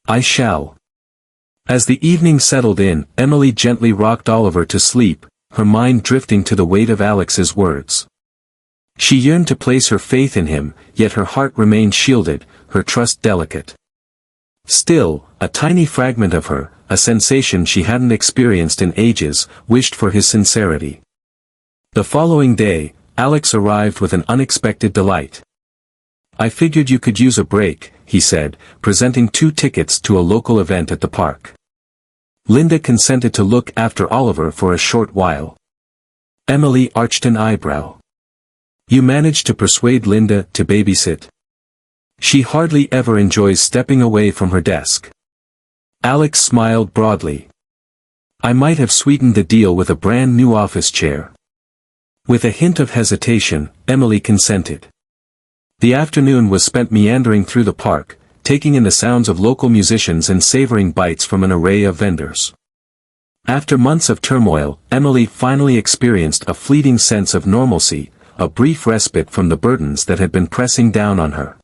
"I shall." As the evening settled in, Emily gently rocked Oliver to sleep, her mind drifting to the weight of Alex's words. She yearned to place her faith in him, yet her heart remained shielded, her trust delicate. Still, a tiny fragment of her, a sensation she hadn't experienced in ages, wished for his sincerity. The following day, Alex arrived with an unexpected delight. "I figured you could use a break," he said, presenting 2 tickets to a local event at the park. Linda consented to look after Oliver for a short while. Emily arched an eyebrow. "You managed to persuade Linda to babysit?" "She hardly ever enjoys stepping away from her desk." Alex smiled broadly. "I might have sweetened the deal with a brand new office chair." With a hint of hesitation, Emily consented. The afternoon was spent meandering through the park, taking in the sounds of local musicians and savoring bites from an array of vendors. After months of turmoil, Emily finally experienced a fleeting sense of normalcy, a brief respite from the burdens that had been pressing down on her.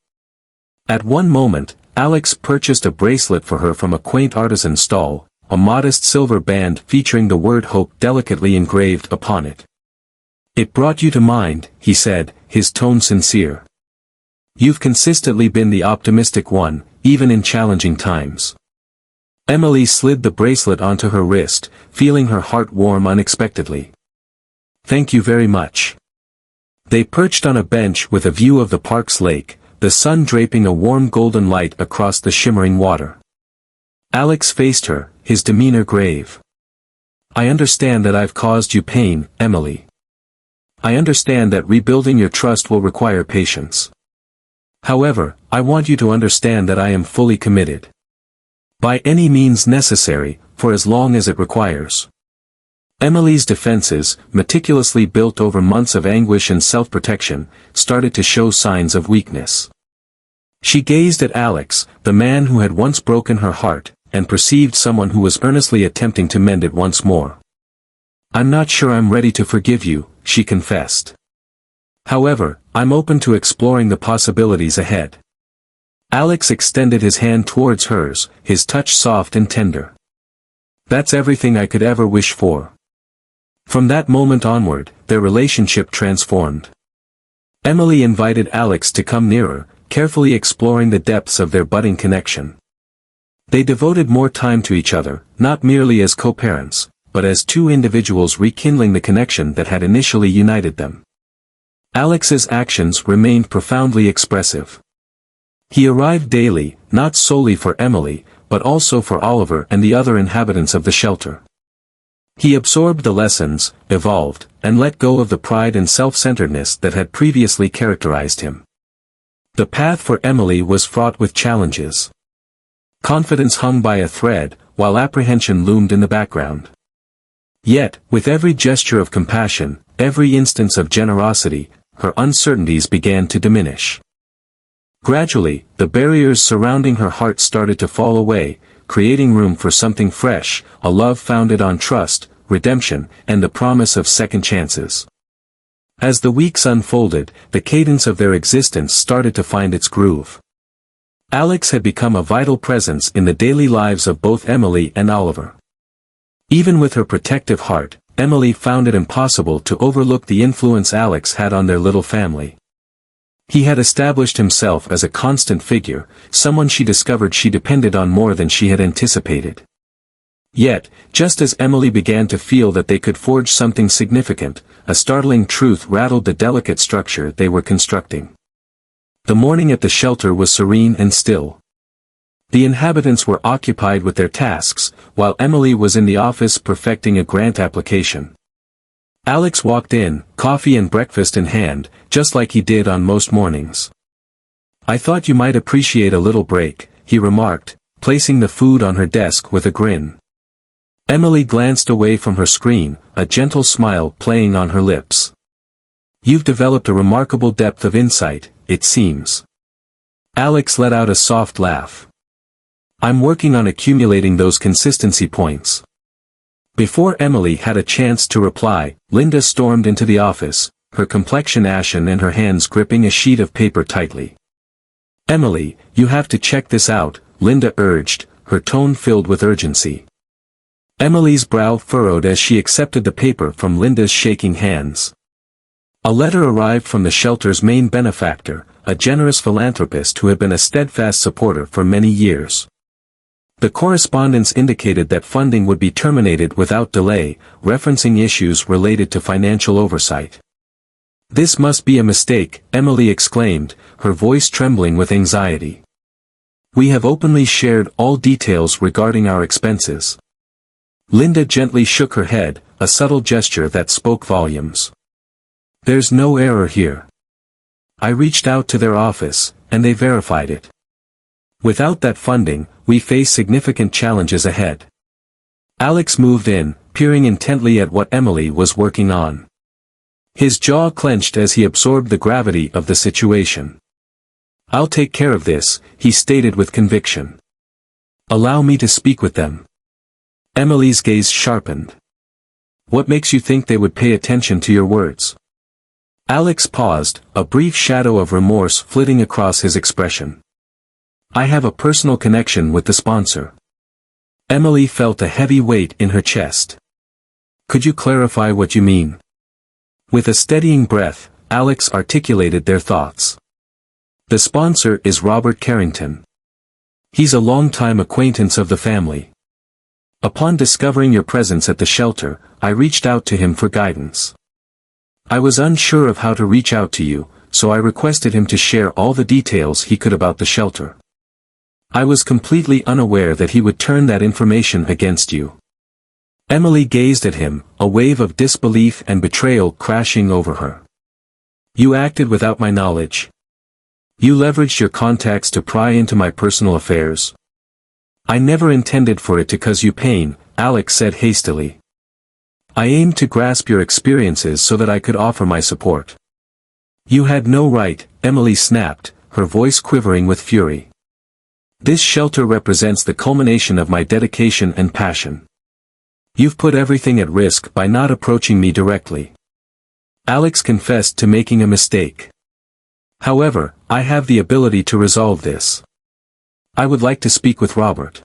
At one moment, Alex purchased a bracelet for her from a quaint artisan stall, a modest silver band featuring the word hope delicately engraved upon it. "It brought you to mind," he said, his tone sincere. "You've consistently been the optimistic one, even in challenging times." Emily slid the bracelet onto her wrist, feeling her heart warm unexpectedly. "Thank you very much." They perched on a bench with a view of the park's lake, the sun draping a warm golden light across the shimmering water. Alex faced her, his demeanor grave. "I understand that I've caused you pain, Emily. I understand that rebuilding your trust will require patience. However, I want you to understand that I am fully committed. By any means necessary, for as long as it requires." Emily's defenses, meticulously built over months of anguish and self-protection, started to show signs of weakness. She gazed at Alex, the man who had once broken her heart, and perceived someone who was earnestly attempting to mend it once more. "I'm not sure I'm ready to forgive you," she confessed. "However, I'm open to exploring the possibilities ahead." Alex extended his hand towards hers, his touch soft and tender. "That's everything I could ever wish for." From that moment onward, their relationship transformed. Emily invited Alex to come nearer, carefully exploring the depths of their budding connection. They devoted more time to each other, not merely as co-parents, but as 2 individuals rekindling the connection that had initially united them. Alex's actions remained profoundly expressive. He arrived daily, not solely for Emily, but also for Oliver and the other inhabitants of the shelter. He absorbed the lessons, evolved, and let go of the pride and self-centeredness that had previously characterized him. The path for Emily was fraught with challenges. Confidence hung by a thread, while apprehension loomed in the background. Yet, with every gesture of compassion, every instance of generosity, her uncertainties began to diminish. Gradually, the barriers surrounding her heart started to fall away, creating room for something fresh, a love founded on trust, redemption, and the promise of second chances. As the weeks unfolded, the cadence of their existence started to find its groove. Alex had become a vital presence in the daily lives of both Emily and Oliver. Even with her protective heart, Emily found it impossible to overlook the influence Alex had on their little family. He had established himself as a constant figure, someone she discovered she depended on more than she had anticipated. Yet, just as Emily began to feel that they could forge something significant, a startling truth rattled the delicate structure they were constructing. The morning at the shelter was serene and still. The inhabitants were occupied with their tasks, while Emily was in the office perfecting a grant application. Alex walked in, coffee and breakfast in hand, just like he did on most mornings. "I thought you might appreciate a little break," he remarked, placing the food on her desk with a grin. Emily glanced away from her screen, a gentle smile playing on her lips. "You've developed a remarkable depth of insight, it seems." Alex let out a soft laugh. "I'm working on accumulating those consistency points." Before Emily had a chance to reply, Linda stormed into the office, her complexion ashen and her hands gripping a sheet of paper tightly. "Emily, you have to check this out," Linda urged, her tone filled with urgency. Emily's brow furrowed as she accepted the paper from Linda's shaking hands. A letter arrived from the shelter's main benefactor, a generous philanthropist who had been a steadfast supporter for many years. The correspondence indicated that funding would be terminated without delay, referencing issues related to financial oversight. "This must be a mistake," Emily exclaimed, her voice trembling with anxiety. "We have openly shared all details regarding our expenses." Linda gently shook her head, a subtle gesture that spoke volumes. "There's no error here. I reached out to their office, and they verified it. Without that funding, we face significant challenges ahead." Alex moved in, peering intently at what Emily was working on. His jaw clenched as he absorbed the gravity of the situation. "I'll take care of this," he stated with conviction. "Allow me to speak with them." Emily's gaze sharpened. "What makes you think they would pay attention to your words?" Alex paused, a brief shadow of remorse flitting across his expression. "I have a personal connection with the sponsor." Emily felt a heavy weight in her chest. "Could you clarify what you mean?" With a steadying breath, Alex articulated their thoughts. "The sponsor is Robert Carrington. He's a longtime acquaintance of the family. Upon discovering your presence at the shelter, I reached out to him for guidance. I was unsure of how to reach out to you, so I requested him to share all the details he could about the shelter. I was completely unaware that he would turn that information against you." Emily gazed at him, a wave of disbelief and betrayal crashing over her. "You acted without my knowledge. You leveraged your contacts to pry into my personal affairs." "I never intended for it to cause you pain," Alex said hastily. "I aimed to grasp your experiences so that I could offer my support." "You had no right," Emily snapped, her voice quivering with fury. "This shelter represents the culmination of my dedication and passion. You've put everything at risk by not approaching me directly." Alex confessed to making a mistake. "However, I have the ability to resolve this. I would like to speak with Robert."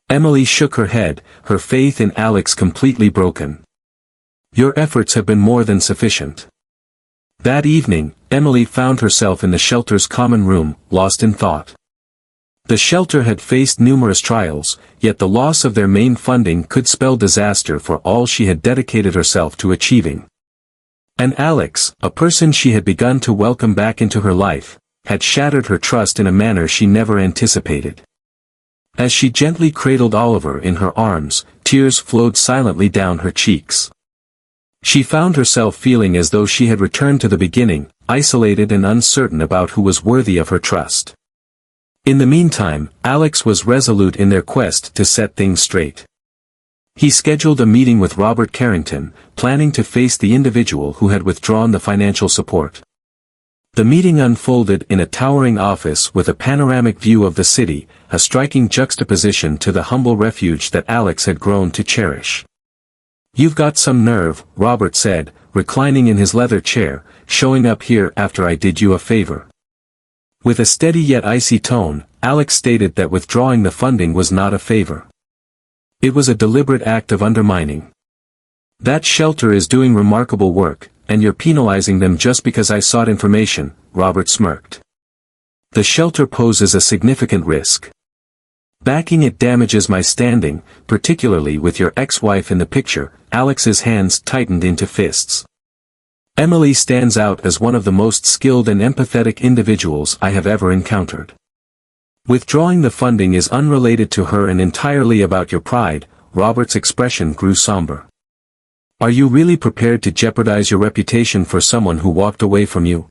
Emily shook her head, her faith in Alex completely broken. "Your efforts have been more than sufficient." That evening, Emily found herself in the shelter's common room, lost in thought. The shelter had faced numerous trials, yet the loss of their main funding could spell disaster for all she had dedicated herself to achieving. And Alex, a person she had begun to welcome back into her life, had shattered her trust in a manner she never anticipated. As she gently cradled Oliver in her arms, tears flowed silently down her cheeks. She found herself feeling as though she had returned to the beginning, isolated and uncertain about who was worthy of her trust. In the meantime, Alex was resolute in their quest to set things straight. He scheduled a meeting with Robert Carrington, planning to face the individual who had withdrawn the financial support. The meeting unfolded in a towering office with a panoramic view of the city, a striking juxtaposition to the humble refuge that Alex had grown to cherish. "You've got some nerve," Robert said, reclining in his leather chair, showing up here after I did you a favor. With a steady yet icy tone, Alex stated that withdrawing the funding was not a favor. It was a deliberate act of undermining. That shelter is doing remarkable work, and you're penalizing them just because I sought information, Robert smirked. The shelter poses a significant risk. Backing it damages my standing, particularly with your ex-wife in the picture. Alex's hands tightened into fists. Emily stands out as one of the most skilled and empathetic individuals I have ever encountered. Withdrawing the funding is unrelated to her and entirely about your pride. Robert's expression grew somber. Are you really prepared to jeopardize your reputation for someone who walked away from you?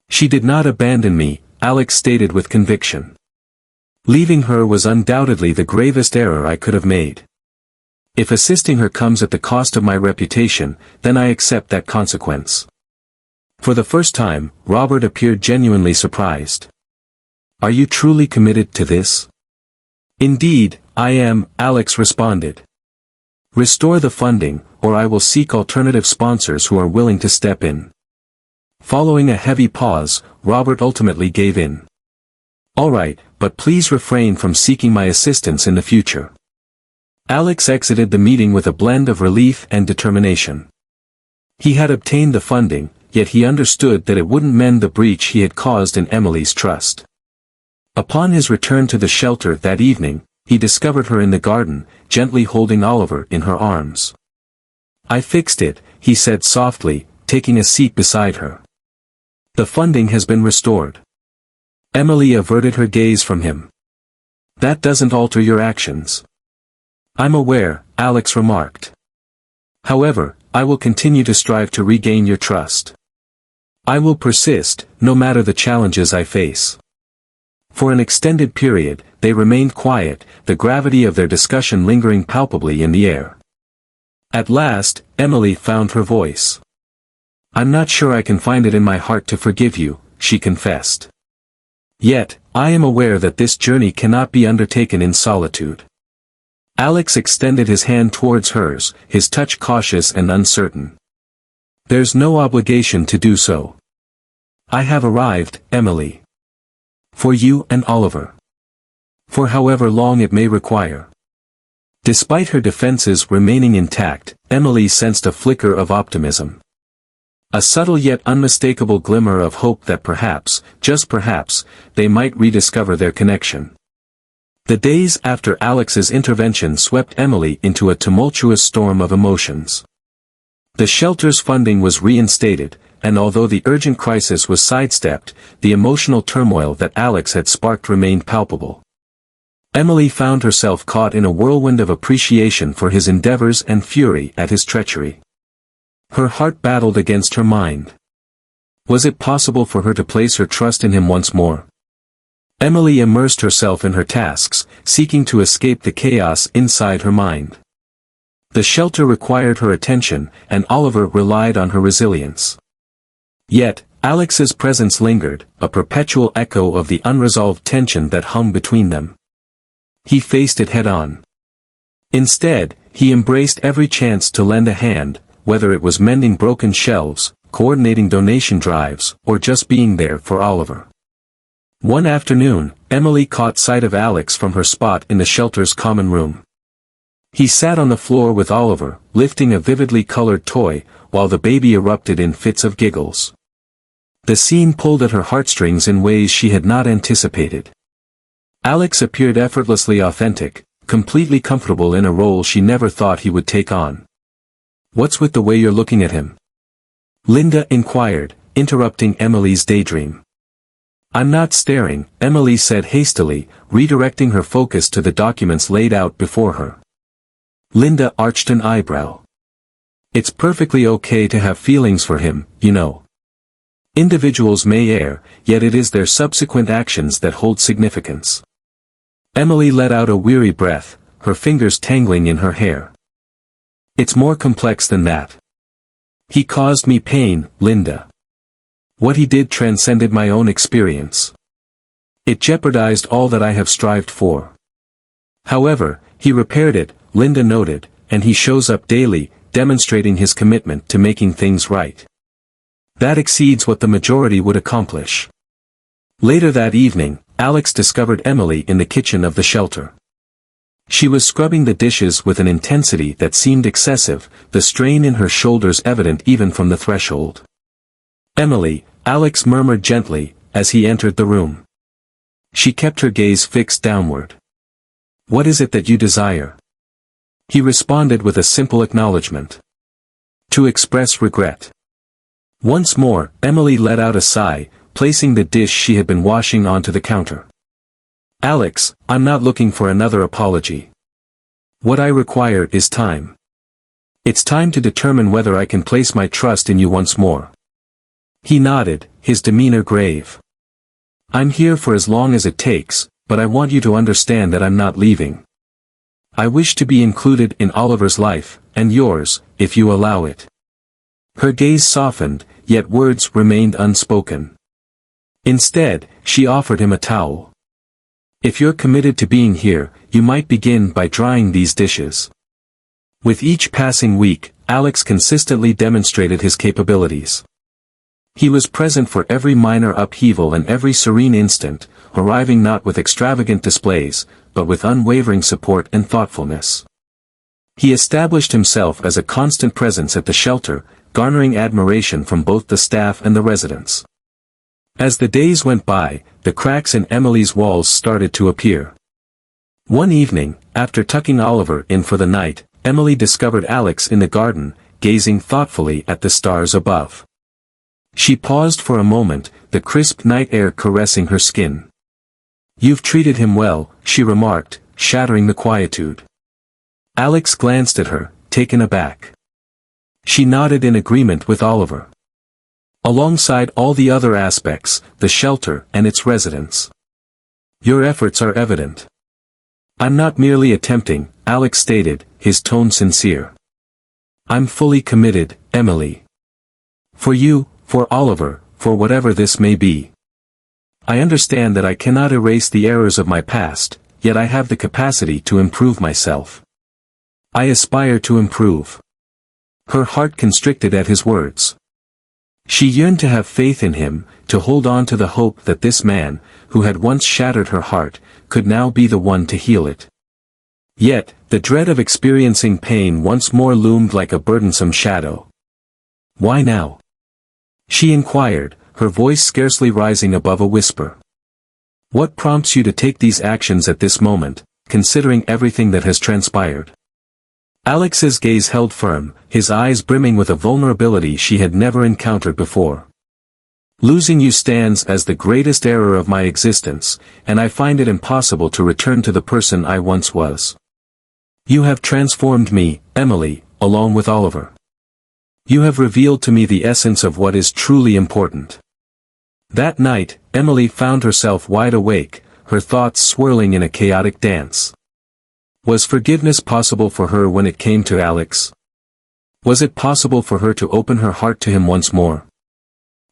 She did not abandon me, Alex stated with conviction. Leaving her was undoubtedly the gravest error I could have made. If assisting her comes at the cost of my reputation, then I accept that consequence. For the first time, Robert appeared genuinely surprised. Are you truly committed to this? Indeed, I am, Alex responded. Restore the funding, or I will seek alternative sponsors who are willing to step in. Following a heavy pause, Robert ultimately gave in. All right, but please refrain from seeking my assistance in the future. Alex exited the meeting with a blend of relief and determination. He had obtained the funding, yet he understood that it wouldn't mend the breach he had caused in Emily's trust. Upon his return to the shelter that evening, he discovered her in the garden, gently holding Oliver in her arms. I fixed it, he said softly, taking a seat beside her. The funding has been restored. Emily averted her gaze from him. That doesn't alter your actions. I'm aware, Alex remarked. However, I will continue to strive to regain your trust. I will persist, no matter the challenges I face. For an extended period, they remained quiet, the gravity of their discussion lingering palpably in the air. At last, Emily found her voice. I'm not sure I can find it in my heart to forgive you, she confessed. Yet, I am aware that this journey cannot be undertaken in solitude. Alex extended his hand towards hers, his touch cautious and uncertain. There's no obligation to do so. I have arrived, Emily. For you and Oliver. For however long it may require. Despite her defenses remaining intact, Emily sensed a flicker of optimism. A subtle yet unmistakable glimmer of hope that perhaps, just perhaps, they might rediscover their connection. The days after Alex's intervention swept Emily into a tumultuous storm of emotions. The shelter's funding was reinstated, and although the urgent crisis was sidestepped, the emotional turmoil that Alex had sparked remained palpable. Emily found herself caught in a whirlwind of appreciation for his endeavors and fury at his treachery. Her heart battled against her mind. Was it possible for her to place her trust in him once more? Emily immersed herself in her tasks, seeking to escape the chaos inside her mind. The shelter required her attention, and Oliver relied on her resilience. Yet, Alex's presence lingered, a perpetual echo of the unresolved tension that hung between them. He faced it head-on. Instead, he embraced every chance to lend a hand, whether it was mending broken shelves, coordinating donation drives, or just being there for Oliver. One afternoon, Emily caught sight of Alex from her spot in the shelter's common room. He sat on the floor with Oliver, lifting a vividly colored toy, while the baby erupted in fits of giggles. The scene pulled at her heartstrings in ways she had not anticipated. Alex appeared effortlessly authentic, completely comfortable in a role she never thought he would take on. What's with the way you're looking at him? Linda inquired, interrupting Emily's daydream. I'm not staring, Emily said hastily, redirecting her focus to the documents laid out before her. Linda arched an eyebrow. It's perfectly okay to have feelings for him, you know. Individuals may err, yet it is their subsequent actions that hold significance. Emily let out a weary breath, her fingers tangling in her hair. It's more complex than that. He caused me pain, Linda. What he did transcended my own experience. It jeopardized all that I have strived for. However, he repaired it, Linda noted, and he shows up daily, demonstrating his commitment to making things right. That exceeds what the majority would accomplish. Later that evening, Alex discovered Emily in the kitchen of the shelter. She was scrubbing the dishes with an intensity that seemed excessive, the strain in her shoulders evident even from the threshold. "Emily," Alex murmured gently, as he entered the room. She kept her gaze fixed downward. "What is it that you desire?" He responded with a simple acknowledgement. "To express regret." Once more, Emily let out a sigh, placing the dish she had been washing onto the counter. "Alex, I'm not looking for another apology. What I require is time. It's time to determine whether I can place my trust in you once more." He nodded, his demeanor grave. "I'm here for as long as it takes, but I want you to understand that I'm not leaving. I wish to be included in Oliver's life, and yours, if you allow it." Her gaze softened, yet words remained unspoken. Instead, she offered him a towel. "If you're committed to being here, you might begin by drying these dishes." With each passing week, Alex consistently demonstrated his capabilities. He was present for every minor upheaval and every serene instant, arriving not with extravagant displays, but with unwavering support and thoughtfulness. He established himself as a constant presence at the shelter, garnering admiration from both the staff and the residents. As the days went by, the cracks in Emily's walls started to appear. One evening, after tucking Oliver in for the night, Emily discovered Alex in the garden, gazing thoughtfully at the stars above. She paused for a moment, the crisp night air caressing her skin. "You've treated him well," she remarked, shattering the quietude. Alex glanced at her, taken aback. She nodded in agreement with Oliver. "Alongside all the other aspects, the shelter and its residents. Your efforts are evident." "I'm not merely attempting," Alex stated, his tone sincere. "I'm fully committed, Emily. For you, for Oliver, for whatever this may be. I understand that I cannot erase the errors of my past, yet I have the capacity to improve myself. I aspire to improve." Her heart constricted at his words. She yearned to have faith in him, to hold on to the hope that this man, who had once shattered her heart, could now be the one to heal it. Yet, the dread of experiencing pain once more loomed like a burdensome shadow. "Why now?" she inquired, her voice scarcely rising above a whisper. "What prompts you to take these actions at this moment, considering everything that has transpired?" Alex's gaze held firm, his eyes brimming with a vulnerability she had never encountered before. "Losing you stands as the greatest error of my existence, and I find it impossible to return to the person I once was. You have transformed me, Emily, along with Oliver. You have revealed to me the essence of what is truly important." That night, Emily found herself wide awake, her thoughts swirling in a chaotic dance. Was forgiveness possible for her when it came to Alex? Was it possible for her to open her heart to him once more?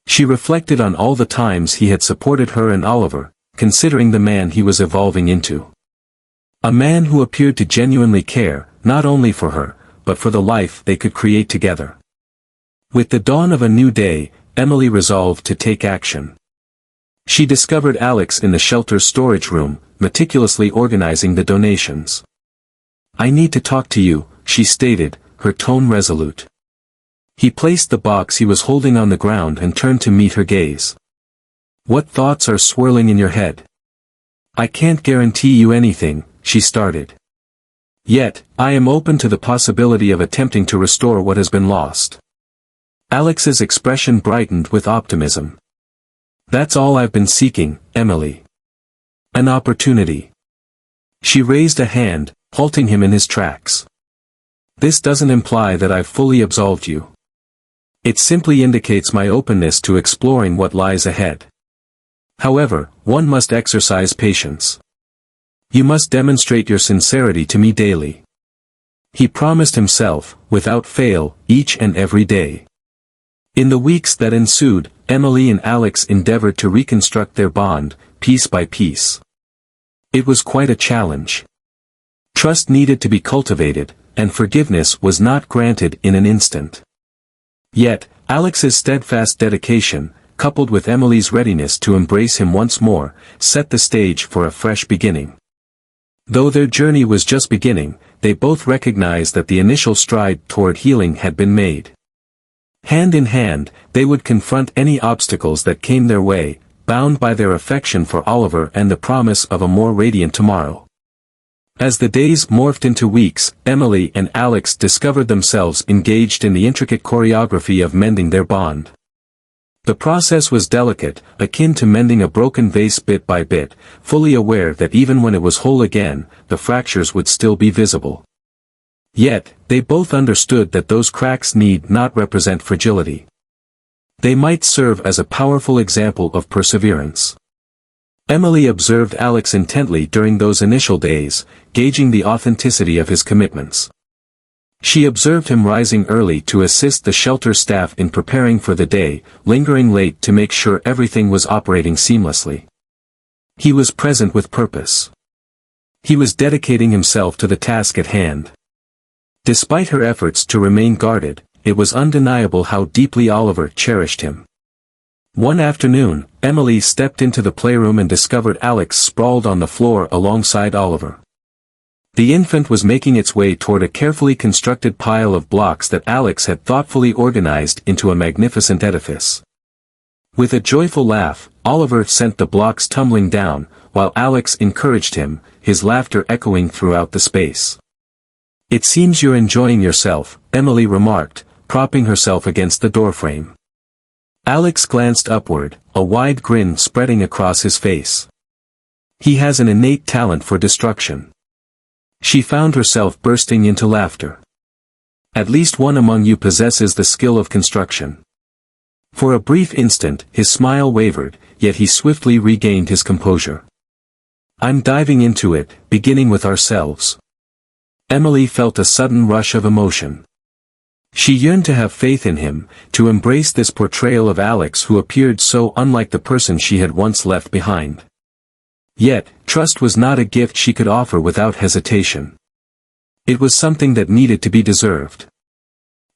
She reflected on all the times he had supported her and Oliver, considering the man he was evolving into. A man who appeared to genuinely care, not only for her, but for the life they could create together. With the dawn of a new day, Emily resolved to take action. She discovered Alex in the shelter's storage room, meticulously organizing the donations. "I need to talk to you," she stated, her tone resolute. He placed the box he was holding on the ground and turned to meet her gaze. "What thoughts are swirling in your head?" "I can't guarantee you anything," she started. "Yet, I am open to the possibility of attempting to restore what has been lost." Alex's expression brightened with optimism. "That's all I've been seeking, Emily. An opportunity." She raised a hand, halting him in his tracks. "This doesn't imply that I've fully absolved you. It simply indicates my openness to exploring what lies ahead. However, one must exercise patience. You must demonstrate your sincerity to me daily." He promised himself, without fail, each and every day. In the weeks that ensued, Emily and Alex endeavored to reconstruct their bond, piece by piece. It was quite a challenge. Trust needed to be cultivated, and forgiveness was not granted in an instant. Yet, Alex's steadfast dedication, coupled with Emily's readiness to embrace him once more, set the stage for a fresh beginning. Though their journey was just beginning, they both recognized that the initial stride toward healing had been made. Hand in hand, they would confront any obstacles that came their way, bound by their affection for Oliver and the promise of a more radiant tomorrow. As the days morphed into weeks, Emily and Alex discovered themselves engaged in the intricate choreography of mending their bond. The process was delicate, akin to mending a broken vase bit by bit, fully aware that even when it was whole again, the fractures would still be visible. Yet, they both understood that those cracks need not represent fragility. They might serve as a powerful example of perseverance. Emily observed Alex intently during those initial days, gauging the authenticity of his commitments. She observed him rising early to assist the shelter staff in preparing for the day, lingering late to make sure everything was operating seamlessly. He was present with purpose. He was dedicating himself to the task at hand. Despite her efforts to remain guarded, it was undeniable how deeply Oliver cherished him. One afternoon, Emily stepped into the playroom and discovered Alex sprawled on the floor alongside Oliver. The infant was making its way toward a carefully constructed pile of blocks that Alex had thoughtfully organized into a magnificent edifice. With a joyful laugh, Oliver sent the blocks tumbling down, while Alex encouraged him, his laughter echoing throughout the space. "It seems you're enjoying yourself," Emily remarked, propping herself against the doorframe. Alex glanced upward, a wide grin spreading across his face. "He has an innate talent for destruction." She found herself bursting into laughter. "At least one among you possesses the skill of construction." For a brief instant, his smile wavered, yet he swiftly regained his composure. "I'm diving into it, beginning with ourselves." Emily felt a sudden rush of emotion. She yearned to have faith in him, to embrace this portrayal of Alex who appeared so unlike the person she had once left behind. Yet, trust was not a gift she could offer without hesitation. It was something that needed to be deserved.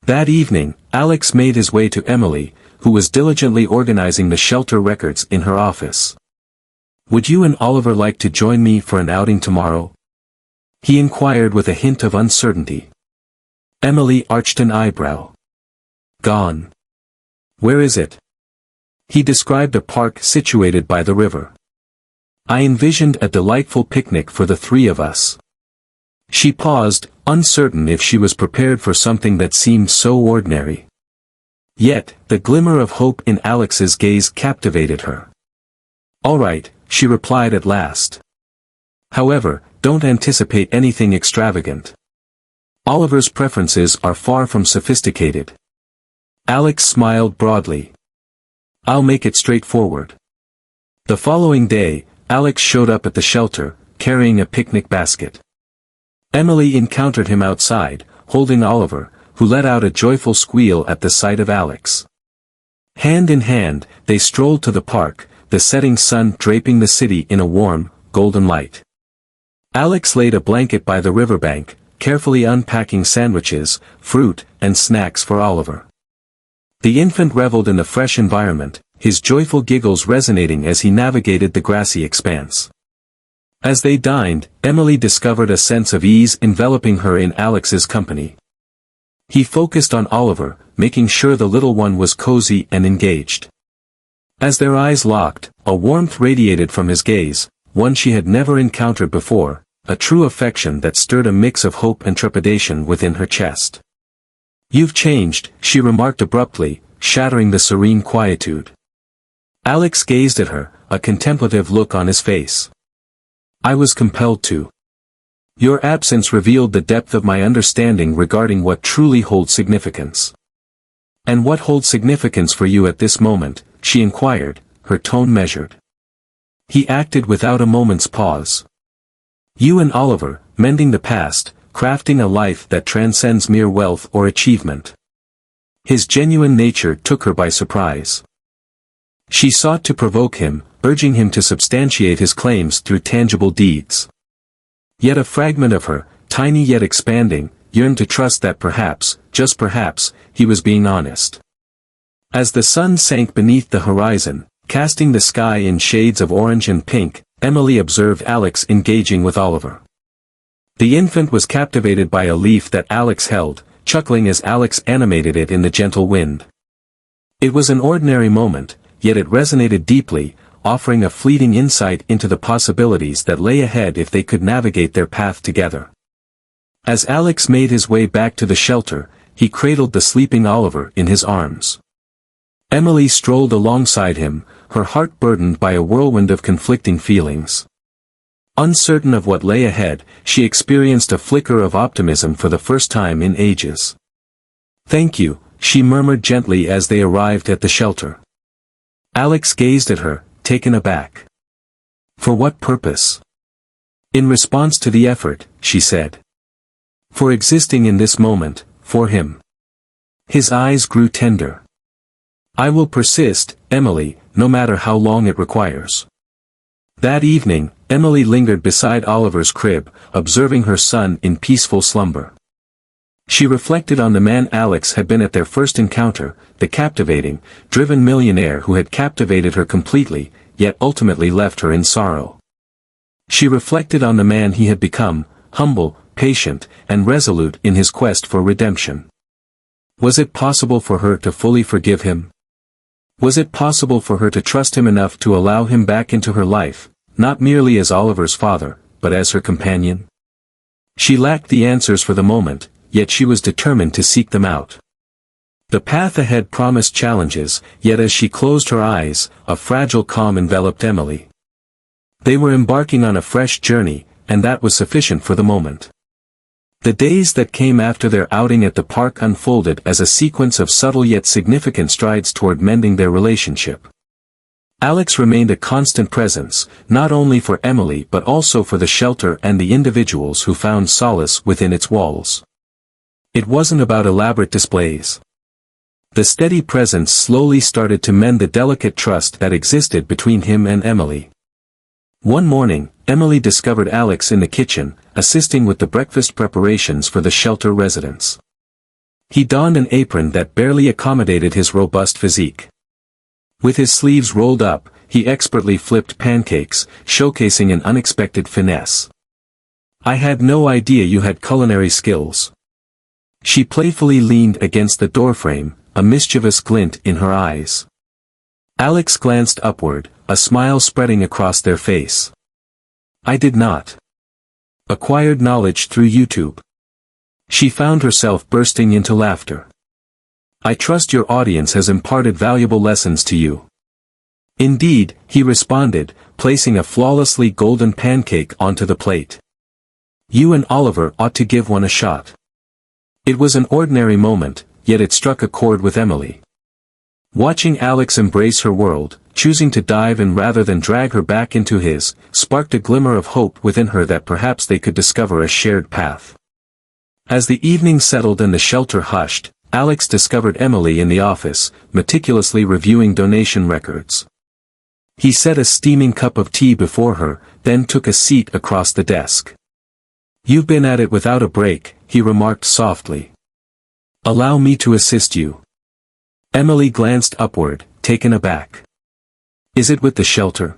That evening, Alex made his way to Emily, who was diligently organizing the shelter records in her office. "Would you and Oliver like to join me for an outing tomorrow?" he inquired with a hint of uncertainty. Emily arched an eyebrow. "Gone. Where is it?" He described a park situated by the river. "I envisioned a delightful picnic for the three of us." She paused, uncertain if she was prepared for something that seemed so ordinary. Yet, the glimmer of hope in Alex's gaze captivated her. "All right," she replied at last. "However, don't anticipate anything extravagant. Oliver's preferences are far from sophisticated." Alex smiled broadly. "I'll make it straightforward." The following day, Alex showed up at the shelter, carrying a picnic basket. Emily encountered him outside, holding Oliver, who let out a joyful squeal at the sight of Alex. Hand in hand, they strolled to the park, the setting sun draping the city in a warm, golden light. Alex laid a blanket by the riverbank, carefully unpacking sandwiches, fruit, and snacks for Oliver. The infant reveled in the fresh environment, his joyful giggles resonating as he navigated the grassy expanse. As they dined, Emily discovered a sense of ease enveloping her in Alex's company. He focused on Oliver, making sure the little one was cozy and engaged. As their eyes locked, a warmth radiated from his gaze, one she had never encountered before, a true affection that stirred a mix of hope and trepidation within her chest. "You've changed," she remarked abruptly, shattering the serene quietude. Alex gazed at her, a contemplative look on his face. "I was compelled to. Your absence revealed the depth of my understanding regarding what truly holds significance." "And what holds significance for you at this moment?" she inquired, her tone measured. He acted without a moment's pause. "You and Oliver, mending the past, crafting a life that transcends mere wealth or achievement." His genuine nature took her by surprise. She sought to provoke him, urging him to substantiate his claims through tangible deeds. Yet a fragment of her, tiny yet expanding, yearned to trust that perhaps, just perhaps, he was being honest. As the sun sank beneath the horizon, casting the sky in shades of orange and pink, Emily observed Alex engaging with Oliver. The infant was captivated by a leaf that Alex held, chuckling as Alex animated it in the gentle wind. It was an ordinary moment, yet it resonated deeply, offering a fleeting insight into the possibilities that lay ahead if they could navigate their path together. As Alex made his way back to the shelter, he cradled the sleeping Oliver in his arms. Emily strolled alongside him, her heart burdened by a whirlwind of conflicting feelings. Uncertain of what lay ahead, she experienced a flicker of optimism for the first time in ages. "Thank you," she murmured gently as they arrived at the shelter. Alex gazed at her, taken aback. "For what purpose?" "In response to the effort," she said. "For existing in this moment, for him." His eyes grew tender. "I will persist, Emily, no matter how long it requires." That evening, Emily lingered beside Oliver's crib, observing her son in peaceful slumber. She reflected on the man Alex had been at their first encounter, the captivating, driven millionaire who had captivated her completely, yet ultimately left her in sorrow. She reflected on the man he had become, humble, patient, and resolute in his quest for redemption. Was it possible for her to fully forgive him? Was it possible for her to trust him enough to allow him back into her life, not merely as Oliver's father, but as her companion? She lacked the answers for the moment, yet she was determined to seek them out. The path ahead promised challenges, yet as she closed her eyes, a fragile calm enveloped Emily. They were embarking on a fresh journey, and that was sufficient for the moment. The days that came after their outing at the park unfolded as a sequence of subtle yet significant strides toward mending their relationship. Alex remained a constant presence, not only for Emily but also for the shelter and the individuals who found solace within its walls. It wasn't about elaborate displays. The steady presence slowly started to mend the delicate trust that existed between him and Emily. One morning, Emily discovered Alex in the kitchen, assisting with the breakfast preparations for the shelter residents. He donned an apron that barely accommodated his robust physique. With his sleeves rolled up, he expertly flipped pancakes, showcasing an unexpected finesse. "I had no idea you had culinary skills." She playfully leaned against the doorframe, a mischievous glint in her eyes. Alex glanced upward, a smile spreading across their face. "I did not. Acquired knowledge through YouTube." She found herself bursting into laughter. "I trust your audience has imparted valuable lessons to you." "Indeed," he responded, placing a flawlessly golden pancake onto the plate. "You and Oliver ought to give one a shot." It was an ordinary moment, yet it struck a chord with Emily. Watching Alex embrace her world, choosing to dive in rather than drag her back into his, sparked a glimmer of hope within her that perhaps they could discover a shared path. As the evening settled and the shelter hushed, Alex discovered Emily in the office, meticulously reviewing donation records. He set a steaming cup of tea before her, then took a seat across the desk. "You've been at it without a break," he remarked softly. "Allow me to assist you." Emily glanced upward, taken aback. "Is it with the shelter?"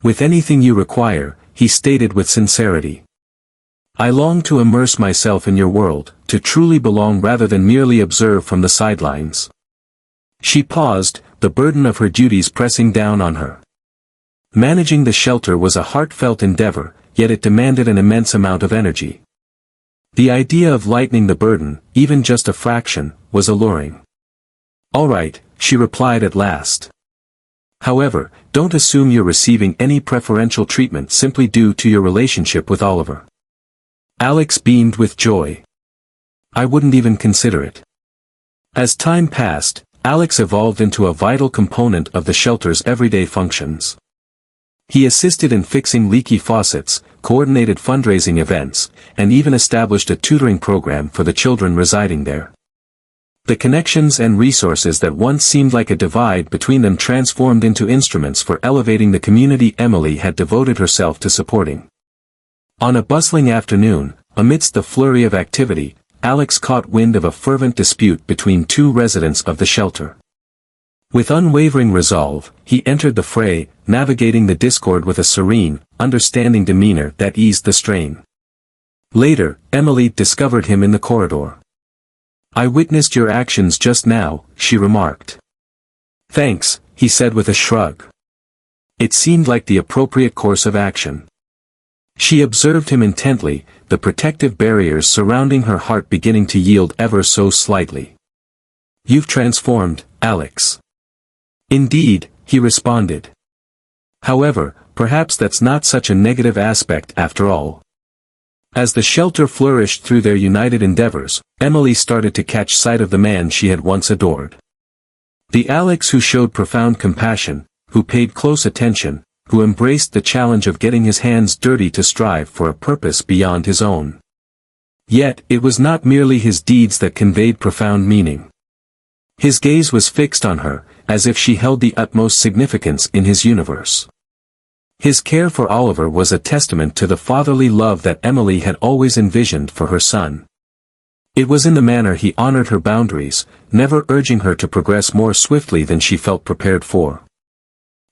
"With anything you require," he stated with sincerity. "I long to immerse myself in your world, to truly belong rather than merely observe from the sidelines." She paused, the burden of her duties pressing down on her. Managing the shelter was a heartfelt endeavor, yet it demanded an immense amount of energy. The idea of lightening the burden, even just a fraction, was alluring. "All right," she replied at last. "However, don't assume you're receiving any preferential treatment simply due to your relationship with Oliver." Alex beamed with joy. "I wouldn't even consider it." As time passed, Alex evolved into a vital component of the shelter's everyday functions. He assisted in fixing leaky faucets, coordinated fundraising events, and even established a tutoring program for the children residing there. The connections and resources that once seemed like a divide between them transformed into instruments for elevating the community Emily had devoted herself to supporting. On a bustling afternoon, amidst the flurry of activity, Alex caught wind of a fervent dispute between two residents of the shelter. With unwavering resolve, he entered the fray, navigating the discord with a serene, understanding demeanor that eased the strain. Later, Emily discovered him in the corridor. "I witnessed your actions just now," she remarked. "Thanks," he said with a shrug. It seemed like the appropriate course of action. She observed him intently, the protective barriers surrounding her heart beginning to yield ever so slightly. "You've transformed, Alex." "Indeed," he responded. "However, perhaps that's not such a negative aspect after all." As the shelter flourished through their united endeavors, Emily started to catch sight of the man she had once adored. The Alex who showed profound compassion, who paid close attention, who embraced the challenge of getting his hands dirty to strive for a purpose beyond his own. Yet, it was not merely his deeds that conveyed profound meaning. His gaze was fixed on her, as if she held the utmost significance in his universe. His care for Oliver was a testament to the fatherly love that Emily had always envisioned for her son. It was in the manner he honored her boundaries, never urging her to progress more swiftly than she felt prepared for.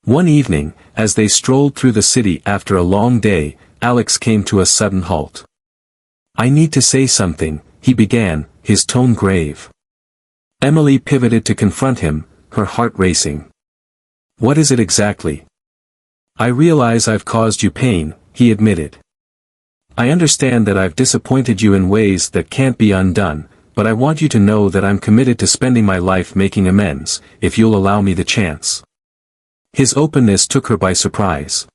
One evening, as they strolled through the city after a long day, Alex came to a sudden halt. "I need to say something," he began, his tone grave. Emily pivoted to confront him, her heart racing. "What is it exactly?" "I realize I've caused you pain," he admitted. "I understand that I've disappointed you in ways that can't be undone, but I want you to know that I'm committed to spending my life making amends, if you'll allow me the chance." His openness took her by surprise.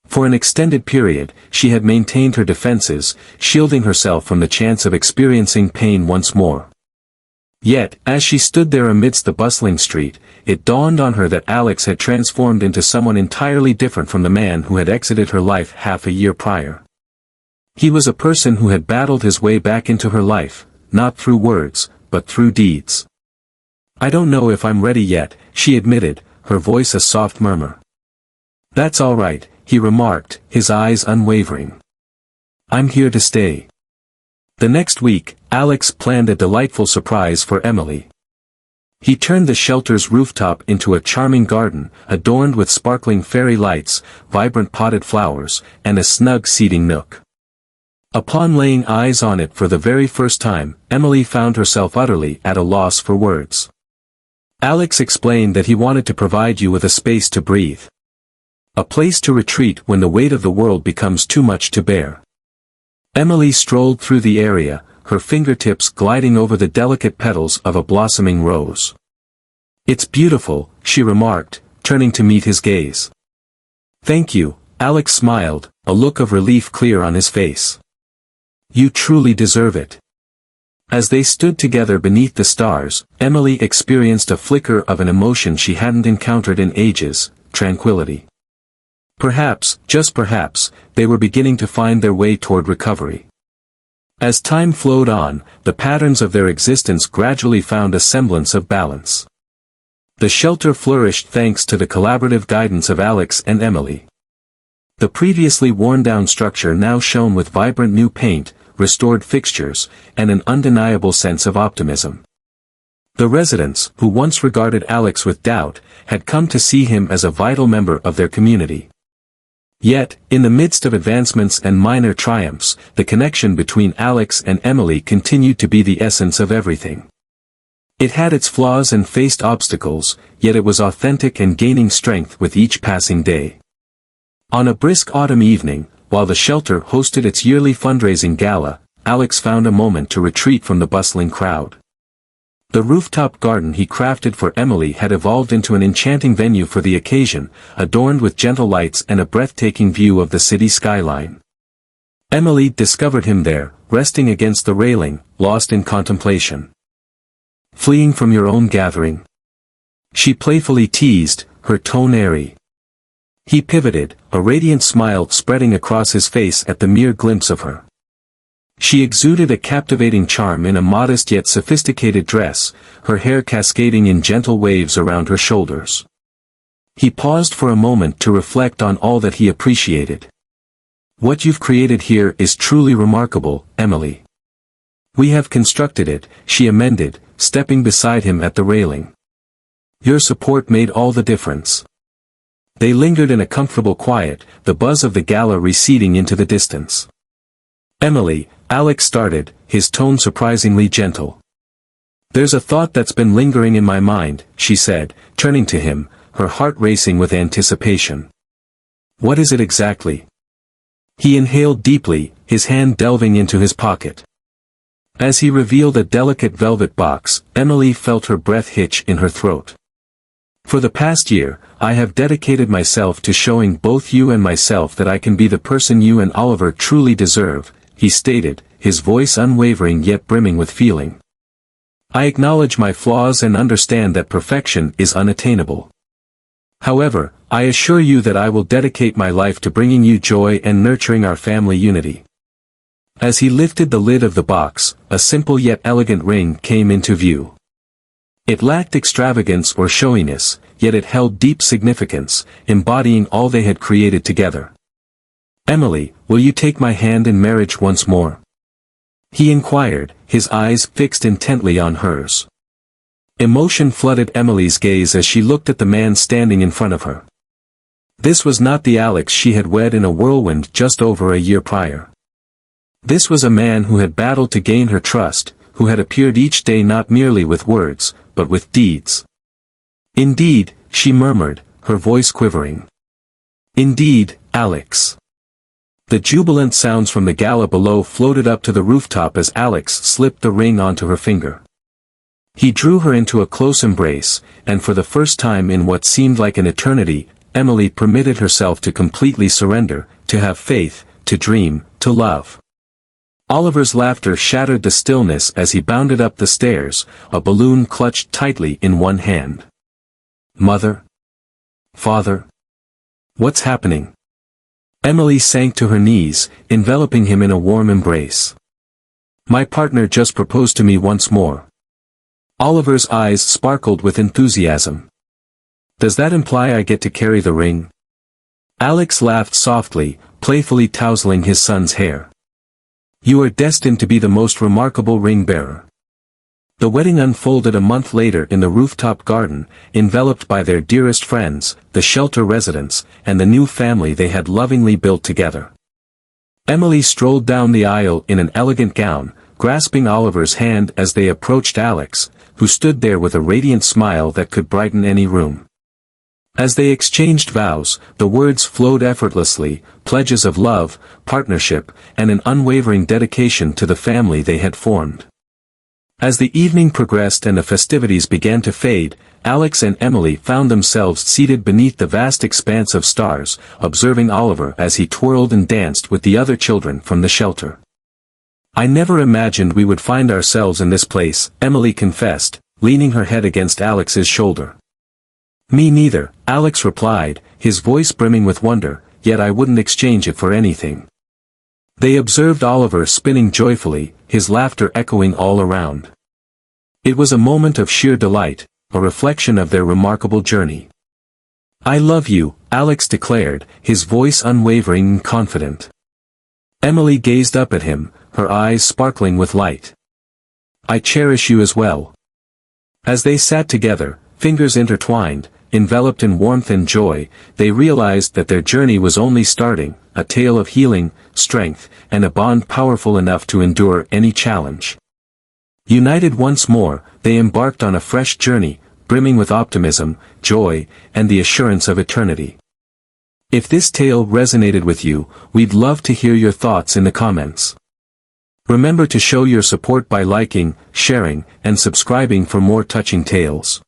For an extended period, she had maintained her defenses, shielding herself from the chance of experiencing pain once more. Yet, as she stood there amidst the bustling street, it dawned on her that Alex had transformed into someone entirely different from the man who had exited her life half a year prior. He was a person who had battled his way back into her life, not through words, but through deeds. "I don't know if I'm ready yet," she admitted, her voice a soft murmur. "That's all right," he remarked, his eyes unwavering. "I'm here to stay." The next week, Alex planned a delightful surprise for Emily. He turned the shelter's rooftop into a charming garden, adorned with sparkling fairy lights, vibrant potted flowers, and a snug seating nook. Upon laying eyes on it for the very first time, Emily found herself utterly at a loss for words. Alex explained that he wanted to provide you with a space to breathe. A place to retreat when the weight of the world becomes too much to bear. Emily strolled through the area, her fingertips gliding over the delicate petals of a blossoming rose. "It's beautiful," she remarked, turning to meet his gaze. "Thank you," Alex smiled, a look of relief clear on his face. "You truly deserve it." As they stood together beneath the stars, Emily experienced a flicker of an emotion she hadn't encountered in ages: tranquility. Perhaps, just perhaps, they were beginning to find their way toward recovery. As time flowed on, the patterns of their existence gradually found a semblance of balance. The shelter flourished thanks to the collaborative guidance of Alex and Emily. The previously worn-down structure now shone with vibrant new paint, restored fixtures, and an undeniable sense of optimism. The residents, who once regarded Alex with doubt, had come to see him as a vital member of their community. Yet, in the midst of advancements and minor triumphs, the connection between Alex and Emily continued to be the essence of everything. It had its flaws and faced obstacles, yet it was authentic and gaining strength with each passing day. On a brisk autumn evening, while the shelter hosted its yearly fundraising gala, Alex found a moment to retreat from the bustling crowd. The rooftop garden he crafted for Emily had evolved into an enchanting venue for the occasion, adorned with gentle lights and a breathtaking view of the city skyline. Emily discovered him there, resting against the railing, lost in contemplation. "Fleeing from your own gathering?" she playfully teased, her tone airy. He pivoted, a radiant smile spreading across his face at the mere glimpse of her. She exuded a captivating charm in a modest yet sophisticated dress, her hair cascading in gentle waves around her shoulders. He paused for a moment to reflect on all that he appreciated. What you've created here is truly remarkable, Emily. We have constructed it, she amended, stepping beside him at the railing. Your support made all the difference. They lingered in a comfortable quiet, the buzz of the gala receding into the distance. Emily, Alex started, his tone surprisingly gentle. There's a thought that's been lingering in my mind, she said, turning to him, her heart racing with anticipation. What is it exactly? He inhaled deeply, his hand delving into his pocket. As he revealed a delicate velvet box, Emily felt her breath hitch in her throat. For the past year, I have dedicated myself to showing both you and myself that I can be the person you and Oliver truly deserve, he stated, his voice unwavering yet brimming with feeling. I acknowledge my flaws and understand that perfection is unattainable. However, I assure you that I will dedicate my life to bringing you joy and nurturing our family unity. As he lifted the lid of the box, a simple yet elegant ring came into view. It lacked extravagance or showiness, yet it held deep significance, embodying all they had created together. Emily, will you take my hand in marriage once more? He inquired, his eyes fixed intently on hers. Emotion flooded Emily's gaze as she looked at the man standing in front of her. This was not the Alex she had wed in a whirlwind just over a year prior. This was a man who had battled to gain her trust, who had appeared each day not merely with words, but with deeds. Indeed, she murmured, her voice quivering. Indeed, Alex. The jubilant sounds from the gala below floated up to the rooftop as Alex slipped the ring onto her finger. He drew her into a close embrace, and for the first time in what seemed like an eternity, Emily permitted herself to completely surrender, to have faith, to dream, to love. Oliver's laughter shattered the stillness as he bounded up the stairs, a balloon clutched tightly in one hand. Mother? Father? What's happening? Emily sank to her knees, enveloping him in a warm embrace. My partner just proposed to me once more. Oliver's eyes sparkled with enthusiasm. Does that imply I get to carry the ring? Alex laughed softly, playfully tousling his son's hair. You are destined to be the most remarkable ring-bearer. The wedding unfolded a month later in the rooftop garden, enveloped by their dearest friends, the shelter residents, and the new family they had lovingly built together. Emily strolled down the aisle in an elegant gown, grasping Oliver's hand as they approached Alex, who stood there with a radiant smile that could brighten any room. As they exchanged vows, the words flowed effortlessly, pledges of love, partnership, and an unwavering dedication to the family they had formed. As the evening progressed and the festivities began to fade, Alex and Emily found themselves seated beneath the vast expanse of stars, observing Oliver as he twirled and danced with the other children from the shelter. I never imagined we would find ourselves in this place, Emily confessed, leaning her head against Alex's shoulder. Me neither, Alex replied, his voice brimming with wonder, yet I wouldn't exchange it for anything. They observed Oliver spinning joyfully, his laughter echoing all around. It was a moment of sheer delight, a reflection of their remarkable journey. I love you, Alex declared, his voice unwavering and confident. Emily gazed up at him, her eyes sparkling with light. I cherish you as well. As they sat together, fingers intertwined, enveloped in warmth and joy, they realized that their journey was only starting, a tale of healing, strength, and a bond powerful enough to endure any challenge. United once more, they embarked on a fresh journey, brimming with optimism, joy, and the assurance of eternity. If this tale resonated with you, we'd love to hear your thoughts in the comments. Remember to show your support by liking, sharing, and subscribing for more touching tales.